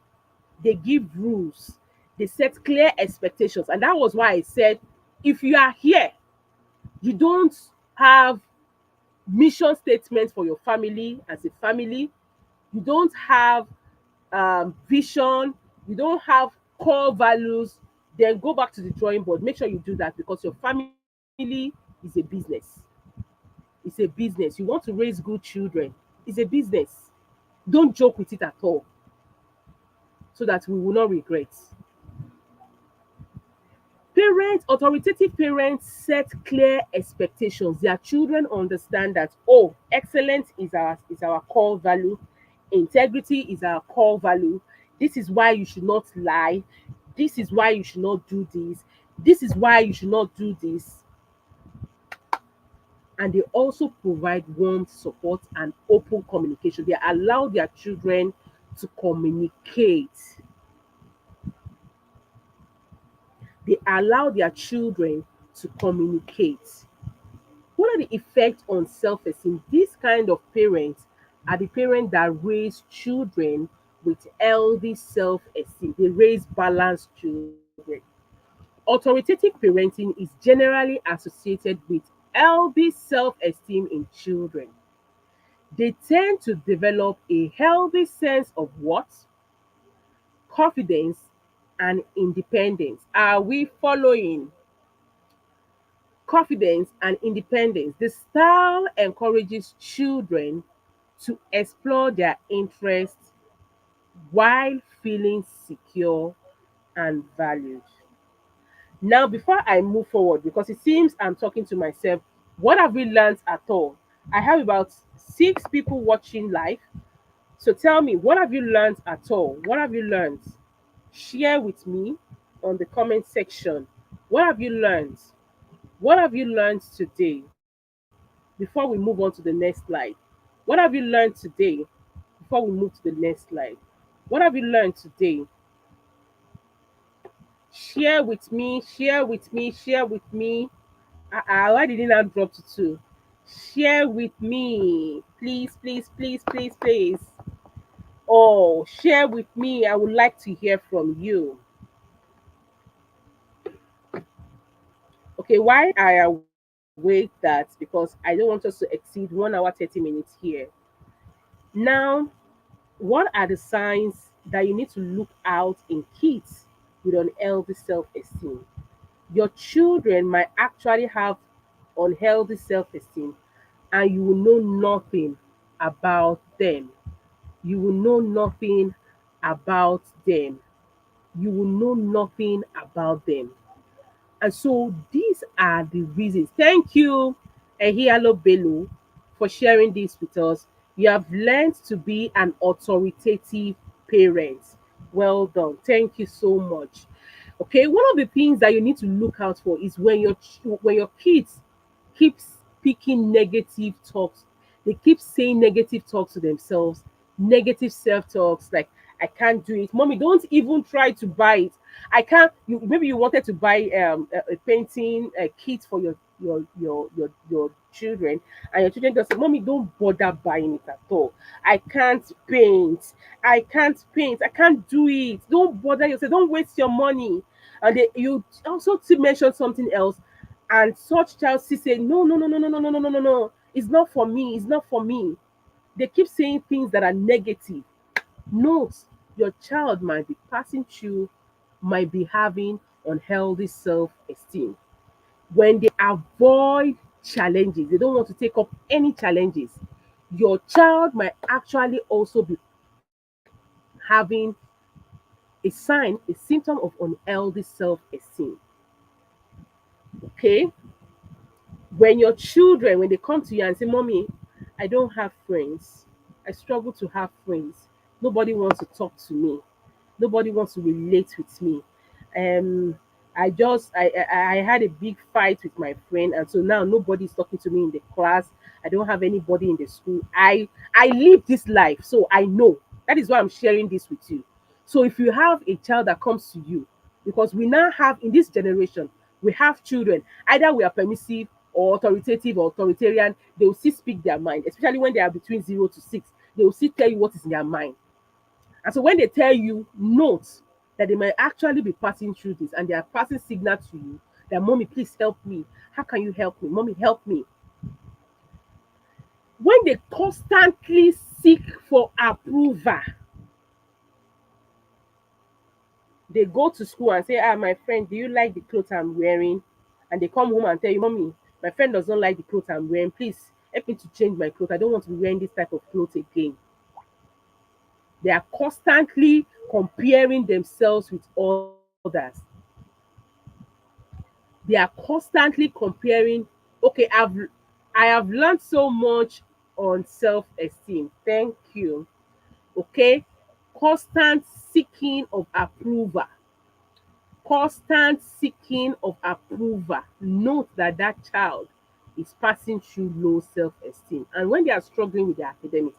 They give rules. They set clear expectations. And that was why I said, if you are here, you don't have mission statements for your family as a family, you don't have vision, you don't have core values, then go back to the drawing board. Make sure you do that because your family is a business. It's a business. You want to raise good children. It's a business. Don't joke with it at all so that we will not regret. Authoritative parents set clear expectations. Their children understand that, oh, excellence is our core value, integrity is our core value. This is why you should not lie. This is why you should not do this. This is why you should not do this. And they also provide warm support and open communication. They allow their children to communicate. They allow their children to communicate. What are the effects on self-esteem? These kind of parents are the parents that raise children with healthy self-esteem. They raise balanced children. Authoritative parenting is generally associated with healthy self-esteem in children. They tend to develop a healthy sense of what? Confidence and independence. Are we following? Confidence and independence. The style encourages children to explore their interests while feeling secure and valued. Now, before I move forward, because it seems I'm talking to myself, what have we learned at all? I have about 6 people watching live. So tell me, what have you learned at all? What have you learned? Share with me on the comment section. What have you learned? What have you learned today before we move on to the next slide? What have you learned today before we move to the next slide? What have you learned today? Share with me, share with me, share with me. Why didn't I drop to two? Share with me. Please, please, please, please, please. Oh, share with me. I would like to hear from you. Okay, why I await that? Because I don't want us to exceed 1 hour 30 minutes here. Now, what are the signs that you need to look out in kids with unhealthy self-esteem? Your children might actually have unhealthy self-esteem and you will know nothing about them. You will know nothing about them. You will know nothing about them. And so these are the reasons. Thank you, Ehialo Bello, for sharing this with us. You have learned to be an authoritative parent. Well done. Thank you so much. Okay, one of the things that you need to look out for is when your kids keep speaking negative talks, they keep saying negative talks to themselves, negative self-talks like I can't do it. Mommy, don't even try to buy it. I can't. You maybe you wanted to buy a painting a kit for your children, and your children just say, "Mommy, don't bother buying it at all. I can't paint. I can't paint. I can't do it. Don't bother yourself. Don't waste your money." And you also to mention something else, and such child still say, "No, no, no, no, no, no, no, no, no, no, no. It's not for me. It's not for me." They keep saying things that are negative. Note your child might be passing through, might be having unhealthy self-esteem. When they avoid challenges, they don't want to take up any challenges. Your child might actually also be having a symptom of unhealthy self-esteem. Okay? When your children, when they come to you and say, Mommy, I don't have friends. I struggle to have friends. Nobody wants to talk to me. Nobody wants to relate with me. Um, I had a big fight with my friend, and so now nobody's talking to me in the class. I don't have anybody in the school. I live this life, so I know. That is why I'm sharing this with you. So if you have a child that comes to you, because we now have in this generation, we have children. Either we are permissive or authoritative or authoritarian, they will still speak their mind, especially when they are between 0 to 6. They will still tell you what is in their mind. And so when they tell you, note that they might actually be passing through this and they are passing signal to you that, Mommy, please help me. How can you help me? Mommy, help me. When they constantly seek for approval, they go to school and say, my friend, do you like the clothes I'm wearing? And they come home and tell you, Mommy, my friend doesn't like the clothes I'm wearing. Please help me to change my clothes. I don't want to be wearing this type of clothes again. They are constantly comparing themselves with others. They are constantly comparing. Okay, I have learned so much on self-esteem. Thank you. Okay, constant seeking of approval. Constant seeking of approval. Note that that child is passing through low self-esteem, and when they are struggling with their academics,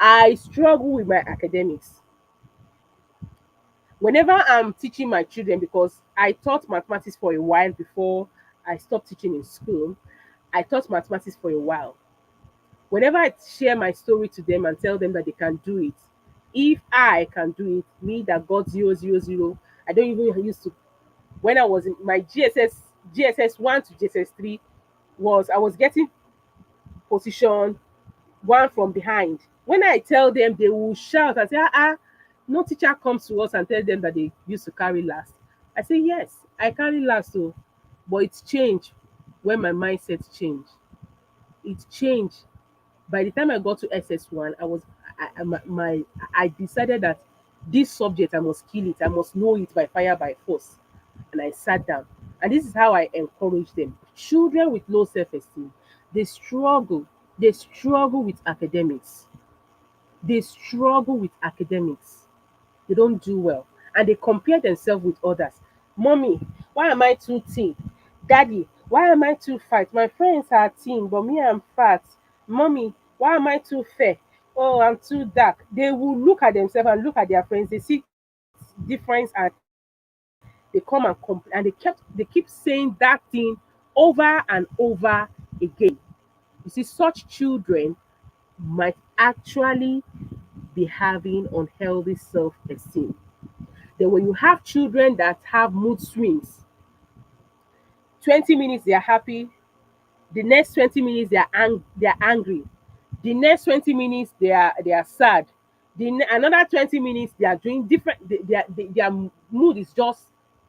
I struggle with my academics whenever I'm teaching my children, because I taught mathematics for a while before I stopped teaching in school. I taught mathematics for a while. Whenever I share my story to them and tell them that they can do it, if I can do it, me that got 000, I don't even used to. When I was in my GSS 1 to GSS 3, was I was getting position one from behind. When I tell them, they will shout and say, no teacher comes to us and tell them that they used to carry last. I say, yes, I carry last, so, but it's changed when my mindset changed. It changed. By the time I got to SS1, I was, I decided that This subject, I must kill it. I must know it by fire, by force. And I sat down. And this is how I encourage them. Children with low self-esteem, they struggle. They struggle with academics. They struggle with academics. They don't do well. And they compare themselves with others. Mommy, why am I too thin? Daddy, why am I too fat? My friends are thin, but me, I'm fat. Mommy, why am I too fair? Oh, I'm too dark. They will look at themselves and look at their friends. They see difference and they come and complain. And they keep saying that thing over and over again. You see, such children might actually be having unhealthy self-esteem. Then when you have children that have mood swings, 20 minutes they are happy, the next 20 minutes they are angry, the next 20 minutes they are sad, another 20 minutes they are doing different, their mood is just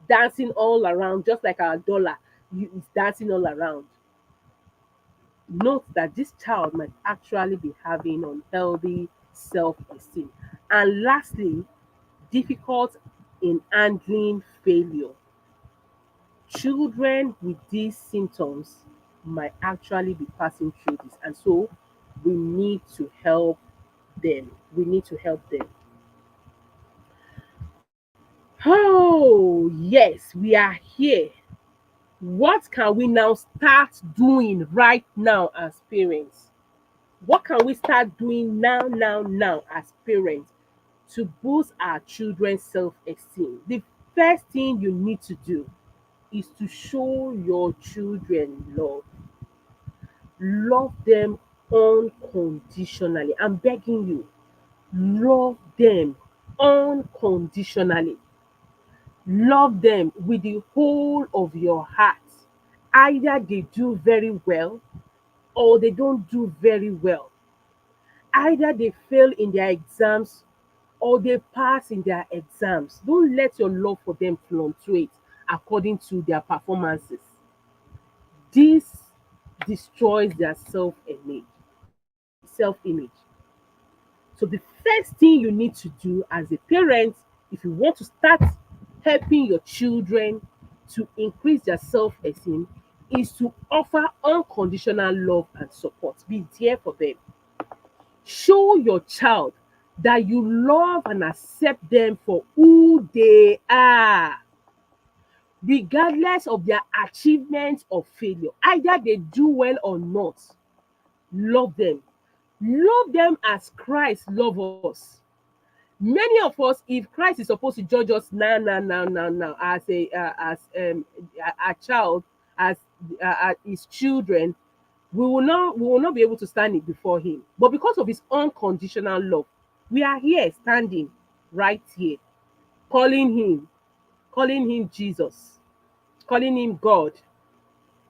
dancing all around, just like our dollar is dancing all around. Note that this child might actually be having unhealthy self-esteem. And lastly, difficult in handling failure. Children with these symptoms might actually be passing through this, and so we need to help them. We need to help them. Oh, yes, we are here. What can we now start doing right now as parents? What can we start doing now as parents to boost our children's self esteem? The first thing you need to do is to show your children love. Love them unconditionally. I'm begging you, love them unconditionally. Love them with the whole of your heart. Either they do very well or they don't do very well. Either they fail in their exams or they pass in their exams. Don't let your love for them fluctuate according to their performances. This destroys their self image. So the first thing you need to do as a parent, if you want to start helping your children to increase their self-esteem, is to offer unconditional love and support. Be there for them. Show your child that you love and accept them for who they are, regardless of their achievements or failure. Either they do well or not, love them. Love them as Christ loves us. Many of us, if Christ is supposed to judge us now, as a child, as his children, we will not be able to stand it before him. But because of his unconditional love, we are here standing right here, calling him Jesus, calling him God.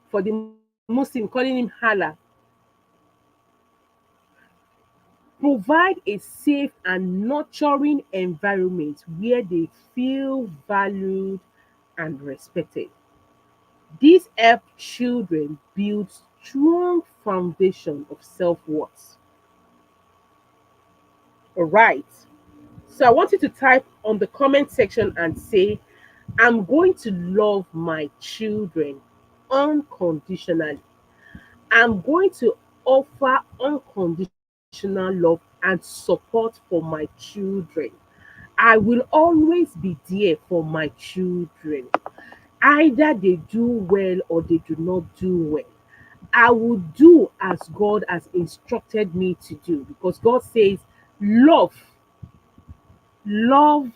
For the Muslim, calling him Allah. Provide a safe and nurturing environment where they feel valued and respected. This helps children build strong foundation of self-worth. All right. So I want you to type on the comment section and say, I'm going to love my children unconditionally. I'm going to offer unconditional love and support for my children. I will always be there for my children. Either they do well or they do not do well. I will do as God has instructed me to do, because God says, love, love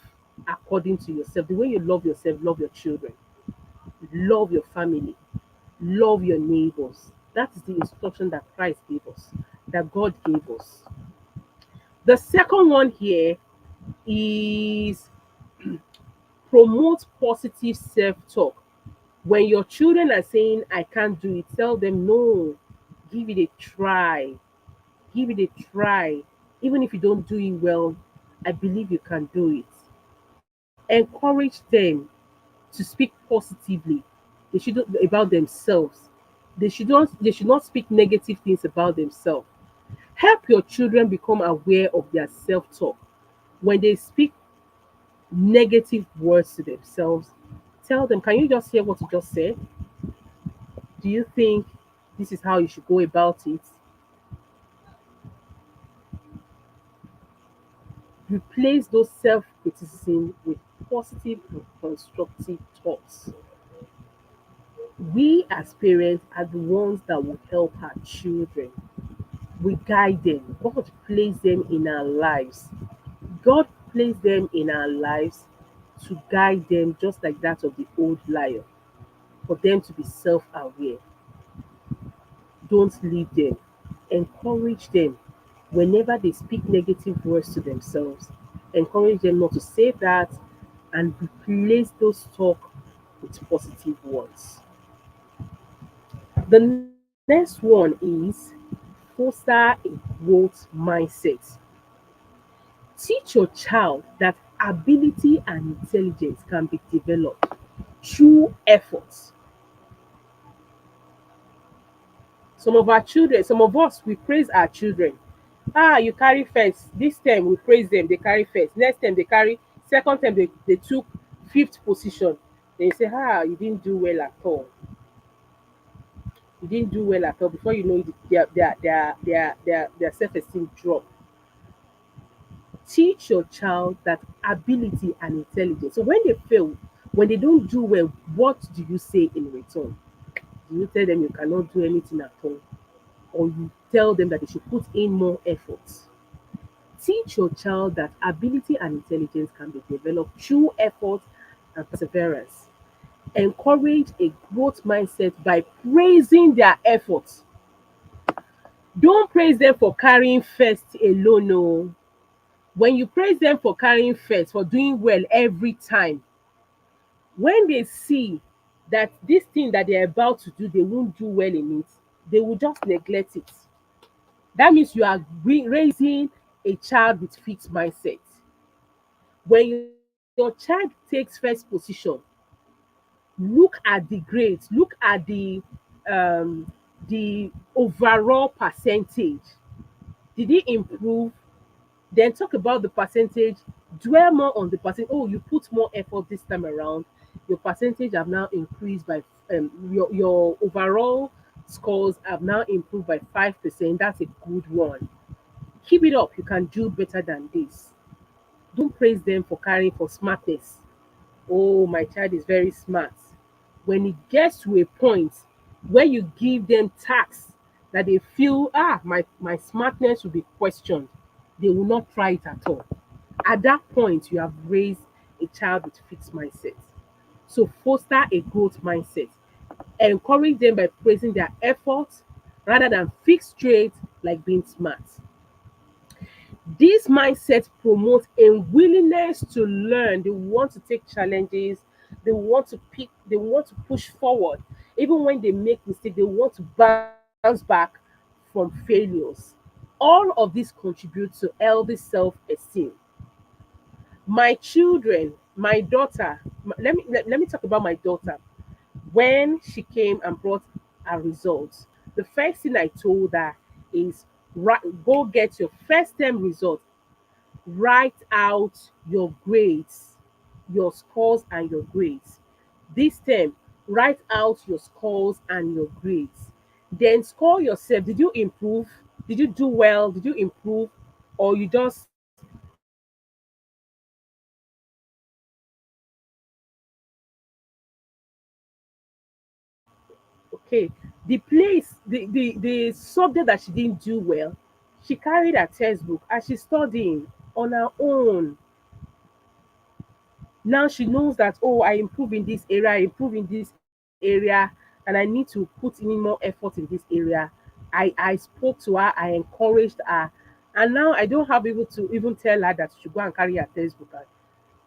according to yourself. The way you love yourself, love your children, love your family, love your neighbors. That is the instruction that Christ gave us, that God gave us. The second one here is promote positive self talk. When your children are saying, I can't do it, tell them, no, give it a try. Give it a try. Even if you don't do it well, I believe you can do it. Encourage them to speak positively. They should about themselves. They should not speak negative things about themselves. Help your children become aware of their self-talk. When they speak negative words to themselves, tell them, can you just hear what you just said? Do you think this is how you should go about it? Replace those self criticism with positive and constructive thoughts. We as parents are the ones that will help our children. We guide them. God placed them in our lives. God placed them in our lives to guide them, just like that of the old lion, for them to be self aware. Don't leave them. Encourage them whenever they speak negative words to themselves. Encourage them not to say that and replace those talk with positive words. The next one is foster a growth mindset. Teach your child that ability and intelligence can be developed through efforts. Some of our children, some of us, we praise our children. Ah, you carry first. This time we praise them, they carry first. Next time they carry, second time they took fifth position. Then you say, ah, you didn't do well at all. You didn't do well at all. Before you know it, their self-esteem drop. Teach your child that ability and intelligence. So when they fail, when they don't do well, what do you say in return? Do you tell them you cannot do anything at all? Or you tell them that they should put in more effort? Teach your child that ability and intelligence can be developed through effort and perseverance. Encourage a growth mindset by praising their efforts. Don't praise them for carrying first alone. No. When you praise them for carrying first, for doing well every time, when they see that this thing that they're about to do, they won't do well in it, they will just neglect it. That means you are raising a child with fixed mindset. When your child takes first position, look at the grades, look at um, the overall percentage. Did he improve? Then talk about the percentage, dwell more on the percent. Oh, you put more effort this time around. Your percentage have now increased by your overall scores have now improved by 5%. That's a good one. Keep it up. You can do better than this. Don't praise them for carrying for smartness. Oh, my child is very smart. When it gets to a point where you give them tasks that they feel, ah, my smartness will be questioned, they will not try it at all. At that point, you have raised a child with fixed mindset. So foster a growth mindset. Encourage them by praising their efforts rather than fixed traits like being smart. This mindset promotes a willingness to learn. They want to take challenges. They want to pick. They want to push forward. Even when they make mistakes, they want to bounce back from failures. All of this contributes to healthy self-esteem. My children, my daughter. Let me talk about my daughter. When she came and brought her results, the first thing I told her is, go get your first term result, write out your grades, your scores and your grades. This term, write out your scores and your grades. Then score yourself. Did you improve? Did you do well? Did you improve? Or you just okay? The subject that she didn't do well, she carried her textbook and she's studying on her own. Now she knows that, oh, I improve in this area, I improve in this area, and I need to put in more effort in this area. I spoke to her, I encouraged her, and now I don't have able to even tell her that she should go and carry her textbook. And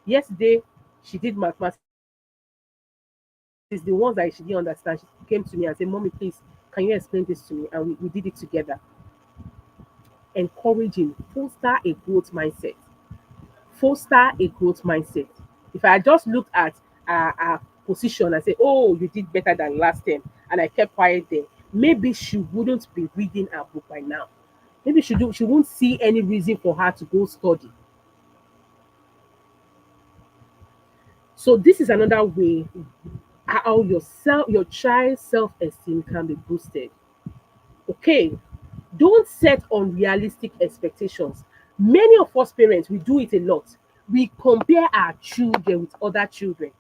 yesterday she did mathematics, the ones that she didn't understand. She came to me and said, Mommy, please, can you explain this to me? And we did it together. Encouraging, foster a growth mindset. Foster a growth mindset. If I just looked at her position and say, "Oh, you did better than last time," and I kept quiet there, maybe she wouldn't be reading her book by now. Maybe she won't see any reason for her to go study. So this is another way how your child's self-esteem can be boosted. Okay, don't set unrealistic expectations. Many of us parents, we do it a lot. We compare our children with other children.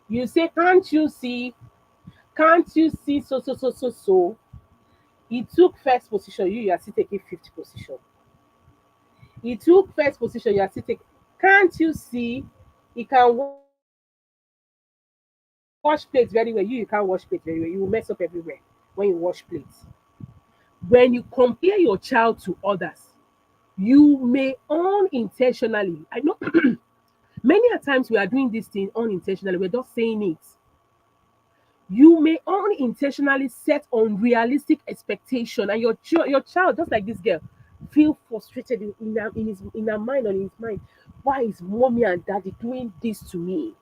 You say, can't you see so? He took first position, you are still taking fifth position. He took first position, you are still taking. Can't you see? He can wash plates very well. You can't wash plates very well. You will mess up everywhere when you wash plates. When you compare your child to others, you may unintentionally, I know many a times we are doing this thing unintentionally, we're just saying it. You may unintentionally set unrealistic expectation, and your child, just like this girl, feel frustrated in her mind, on his mind. Why is mommy and daddy doing this to me?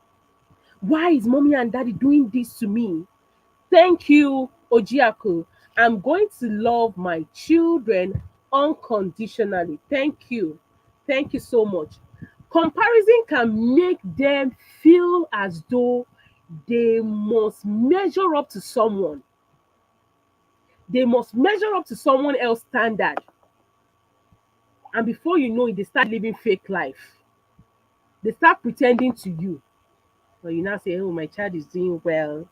Why is mommy and daddy doing this to me? Thank you, Ojiako. I'm going to love my children unconditionally. Thank you. Thank you so much. Comparison can make them feel as though they must measure up to someone. They must measure up to someone else's standard. And before you know it, they start living fake life. They start pretending to you. But you now say, oh, my child is doing well.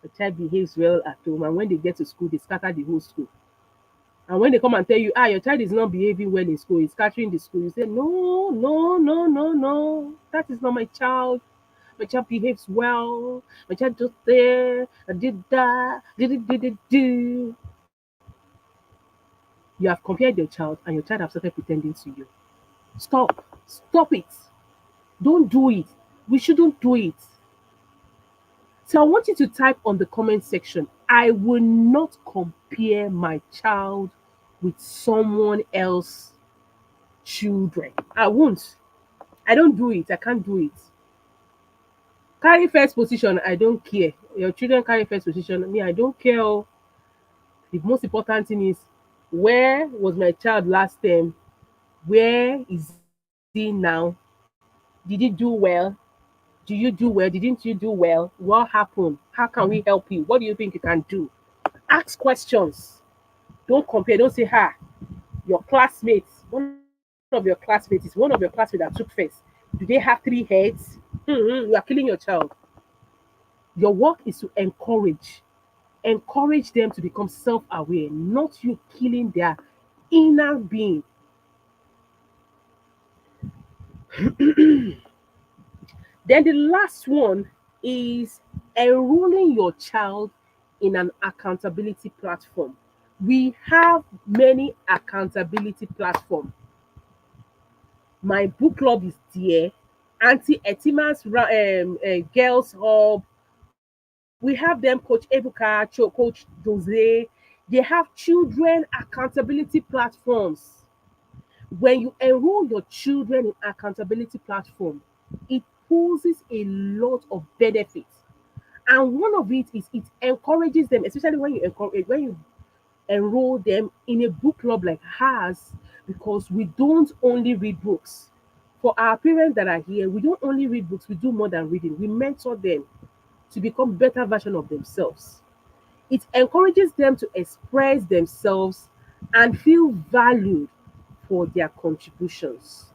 The child behaves well at home. And when they get to school, they scatter the whole school. And when they come and tell you, your child is not behaving well in school, he's scattering the school, you say, no, no, no, no, no. That is not my child. My child behaves well. My child just there. I did that. Did. You have compared your child and your child have started pretending to you. Stop. Stop it. Don't do it. We shouldn't do it. So I want you to type on the comment section, I will not compare my child with someone else children. I won't. I don't do it. I can't do it. Carry first position, I don't care. Your children carry first position. Me, I don't care. Oh. The most important thing is, where was my child last term? Where is he now? Did he do well? Do you do well? Didn't you do well? What happened? How can we help you? What do you think you can do? Ask questions. Don't compare. Don't say, your classmates, one of your classmates is one of your classmates that took first. Do they have three heads? You are killing your child. Your work is to encourage them to become self-aware, not you killing their inner being. Then the last one is enrolling your child in an accountability platform. We have many accountability platforms. My book club is there. Auntie Etima's Girls Hub. We have them, Coach Ebuka, Coach Jose. They have children accountability platforms. When you enroll your children in accountability platform, it poses a lot of benefits. And one of it is it encourages them, especially when you enroll them in a book club like ours, because we don't only read books. For our parents that are here, we don't only read books, we do more than reading. We mentor them to become better version of themselves. It encourages them to express themselves and feel valued for their contributions.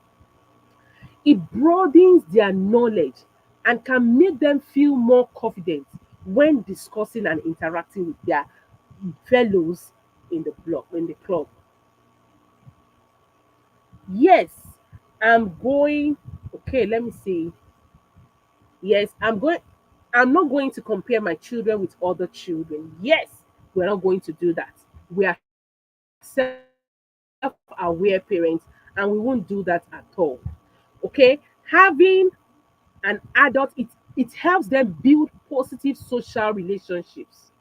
It broadens their knowledge and can make them feel more confident when discussing and interacting with their fellows in the club. Yes, I'm going. Okay, let me see. Yes, I'm not going to compare my children with other children. Yes, we're not going to do that. We are self-aware parents and we won't do that at all. Okay? Having an adult, it helps them build positive social relationships.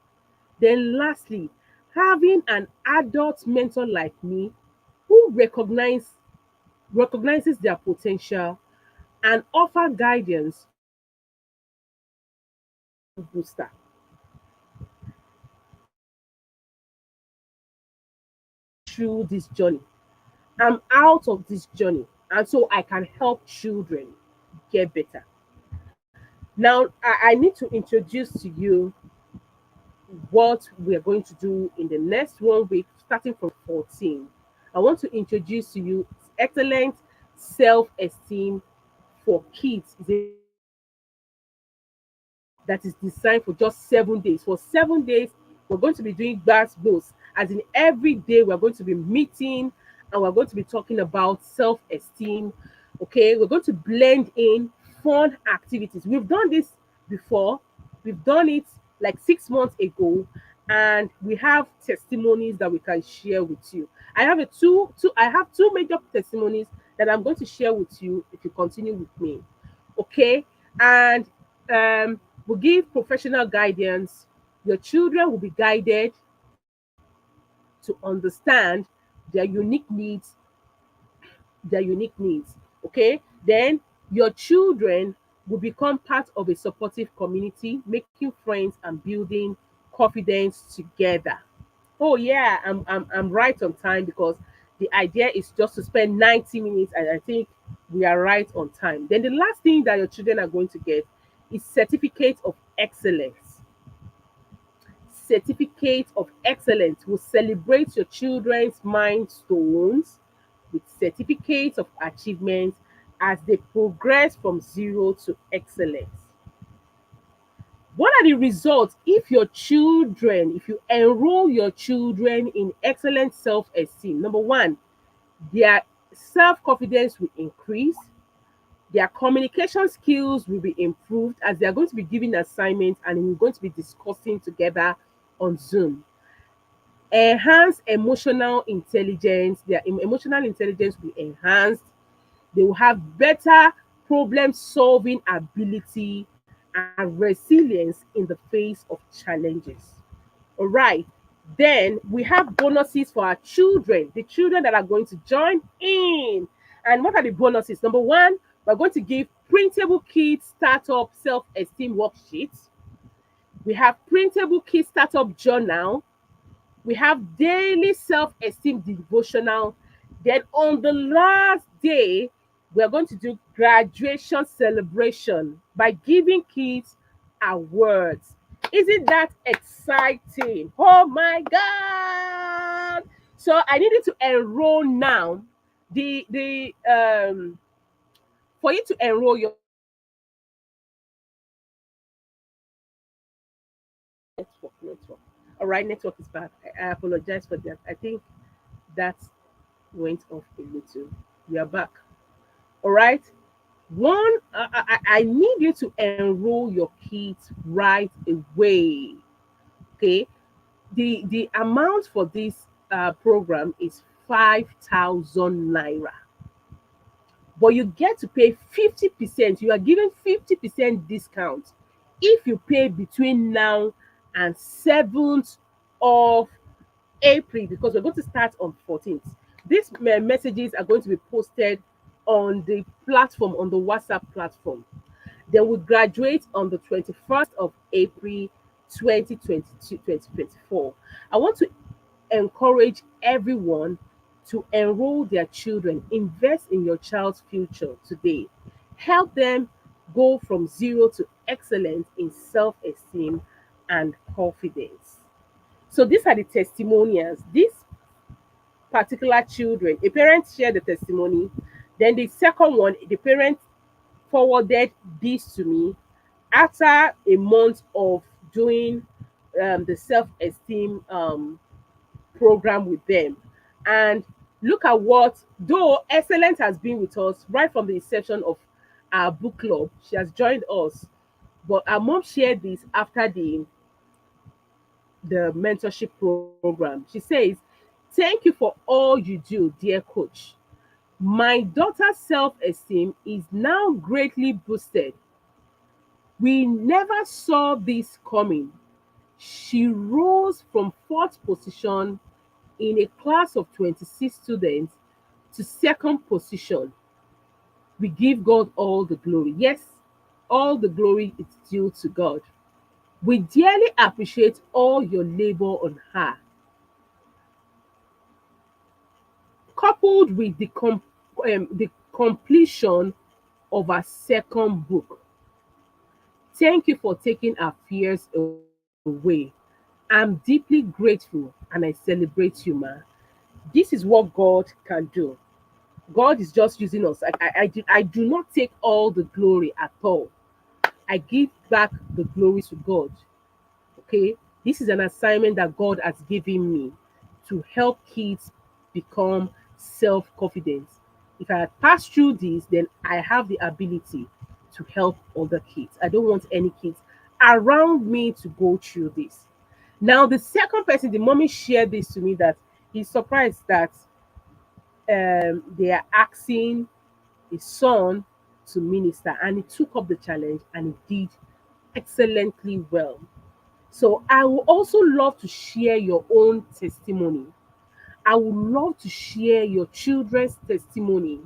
Then lastly, having an adult mentor like me who recognizes their potential and offer guidance will be a powerful booster. Through this journey. I'm out of this journey. And so I can help children get better. Now, I need to introduce to you what we're going to do in the next 1 week, starting from 14. I want to introduce to you excellent self esteem for kids. It's a that is designed for just 7 days. For 7 days, we're going to be doing gbas gbos, as in every day we're going to be meeting and we're going to be talking about self-esteem. Okay, we're going to blend in fun activities. We've done this before. We've done it like 6 months ago, and we have testimonies that we can share with you. I have a two I have two major testimonies that I'm going to share with you if you continue with me. Okay, and we'll give professional guidance. Your children will be guided to understand their unique needs, Okay, then your children will become part of a supportive community, making friends and building confidence together. Oh yeah, I'm right on time because the idea is just to spend 90 minutes, and I think we are right on time. Then the last thing that your children are going to get is certificate of excellence. Certificate of excellence will celebrate your children's milestones with certificates of achievement as they progress from zero to excellence. What are the results if you enroll your children in excellent self esteem? Number one, their self confidence will increase, their communication skills will be improved as they are going to be giving assignments and we're going to be discussing together on Zoom. Enhance emotional intelligence, their emotional intelligence will be enhanced. They will have better problem solving ability and resilience in the face of challenges. All right. Then we have bonuses for our children, the children that are going to join in. And what are the bonuses? Number one, we're going to give printable kit startup self esteem worksheets. We have printable kit startup journal. We have daily self esteem devotional. Then on the last day, we're going to do graduation celebration by giving kids awards. Isn't that exciting? Oh my God! So I needed to enroll now. The For you to enroll your network. All right, network is back. I apologize for that. I think that went off a little. We are back. All right. One, I need you to enroll your kids right away. Okay. The amount for this program is 5,000 naira, but you get to pay 50%. You are given 50% discount if you pay between now and 7th of April, because we're going to start on 14th. These messages are going to be posted on the platform, on the WhatsApp platform. Then we graduate on the 21st of April 2022 2024. I want to encourage everyone to enroll their children, invest in your child's future today. Help them go from zero to excellence in self esteem and confidence. So these are the testimonials. These particular children, a parent shared the testimony. Then the second one, the parent forwarded this to me after a month of doing the self-esteem program with them. And look at what, though Excellent has been with us right from the inception of our book club, she has joined us. But our mom shared this after the mentorship program. She says, "Thank you for all you do, dear coach. My daughter's self esteem is now greatly boosted. We never saw this coming. She rose from fourth position in a class of 26 students to second position. We give God all the glory." Yes, all the glory is due to God. "We dearly appreciate all your labor on her, coupled with the completion of her second book. Thank you for taking our fears away. I'm deeply grateful and I celebrate you, ma. This is what God can do. God is just using us. I do not take all the glory at all. I give back the glory to God. Okay, this is an assignment that God has given me to help kids become self-confident. If I had passed through this, then I have the ability to help other kids. I don't want any kids around me to go through this. Now the second person, the mommy shared this to me, that he's surprised that they are asking his son to minister, and he took up the challenge and he did excellently well. So I would also love to share your own testimony. I would love to share your children's testimony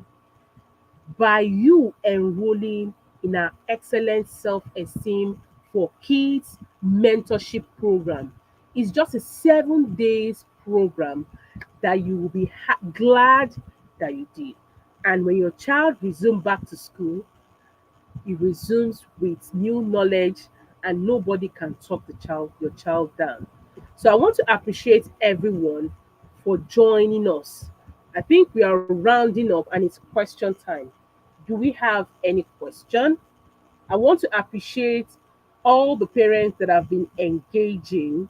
by you enrolling in our excellent self-esteem for kids mentorship program. It's just a 7 days program that you will be glad that you did. And when your child resumes back to school, he resumes with new knowledge, and nobody can talk your child down. So I want to appreciate everyone for joining us. I think we are rounding up and it's question time. Do we have any question? I want to appreciate all the parents that have been engaging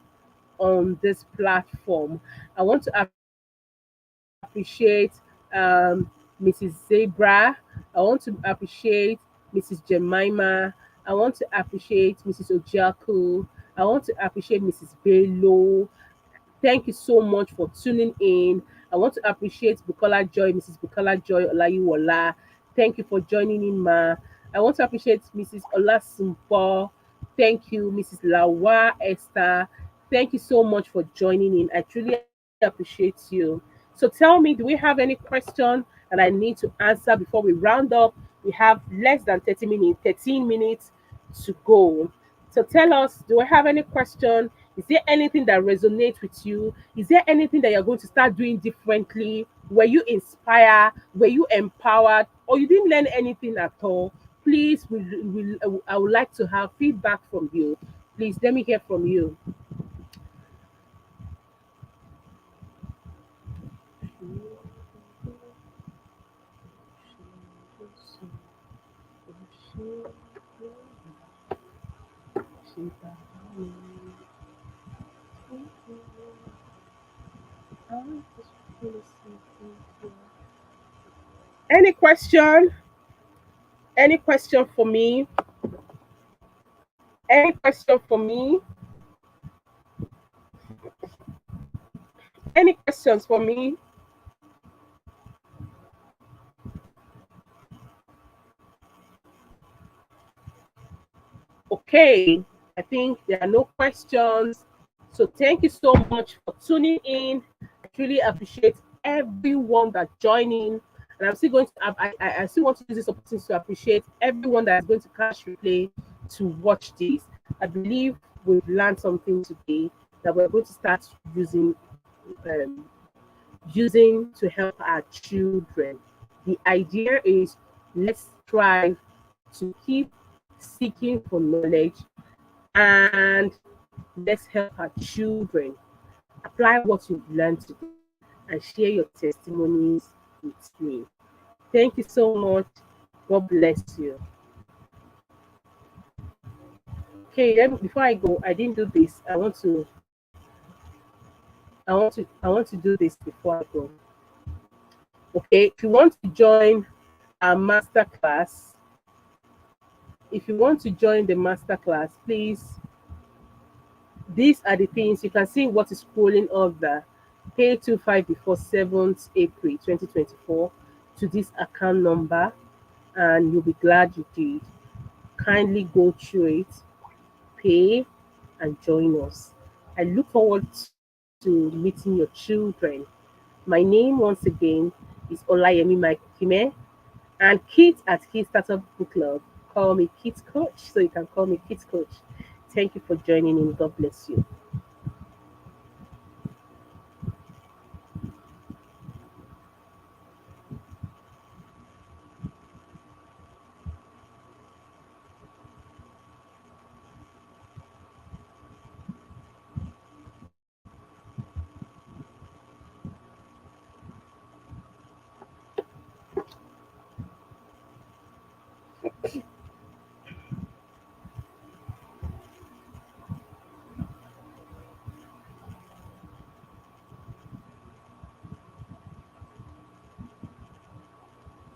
on this platform. I want to appreciate Mrs. Zebra. I want to appreciate Mrs. Jemima. I want to appreciate Mrs. Ojaku. I want to appreciate Mrs. Bello. Thank you so much for tuning in. I want to appreciate Bukola Joy, Mrs. Bukola Joy Olayiwola. Thank you for joining in, ma. I want to appreciate Mrs. Olasumpo. Thank you, Mrs. Lawa Esther. Thank you so much for joining in. I truly appreciate you. So tell me, do we have any question that I need to answer before we round up? We have less than 30 minutes, 13 minutes to go. So tell us, do I have any question? Is there anything that resonates with you? Is there anything that you're going to start doing differently? Were you inspired? Were you empowered? Or you didn't learn anything at all? Please, I would like to have feedback from you. Please, let me hear from you. Any question? Any question for me? Any question for me? Any questions for me? Okay, I think there are no questions. So thank you so much for tuning in. I truly appreciate everyone that joined in. And I'm still going to I still want to use this opportunity to appreciate everyone that is going to catch replay to watch this. I believe we've learned something today that we're going to start um, using to help our children. The idea is, let's strive to keep seeking for knowledge, and let's help our children apply what you've learned today and share your testimonies with me. Thank you so much. God bless you. Okay, before I go, I didn't do this. I want to do this before I go. Okay, if you want to join our master class, if you want to join the master class, please, these are the things you can see what is scrolling up there. Pay 25 before 7th April 2024 to this account number, and you'll be glad you did. Kindly go through it, pay, and join us. I look forward to meeting your children. My name, once again, is Olayemi Mike-Okhimhe, and kids at Kids Startup Book Club call me Kids Coach, so you can call me Kids Coach. Thank you for joining in. God bless you.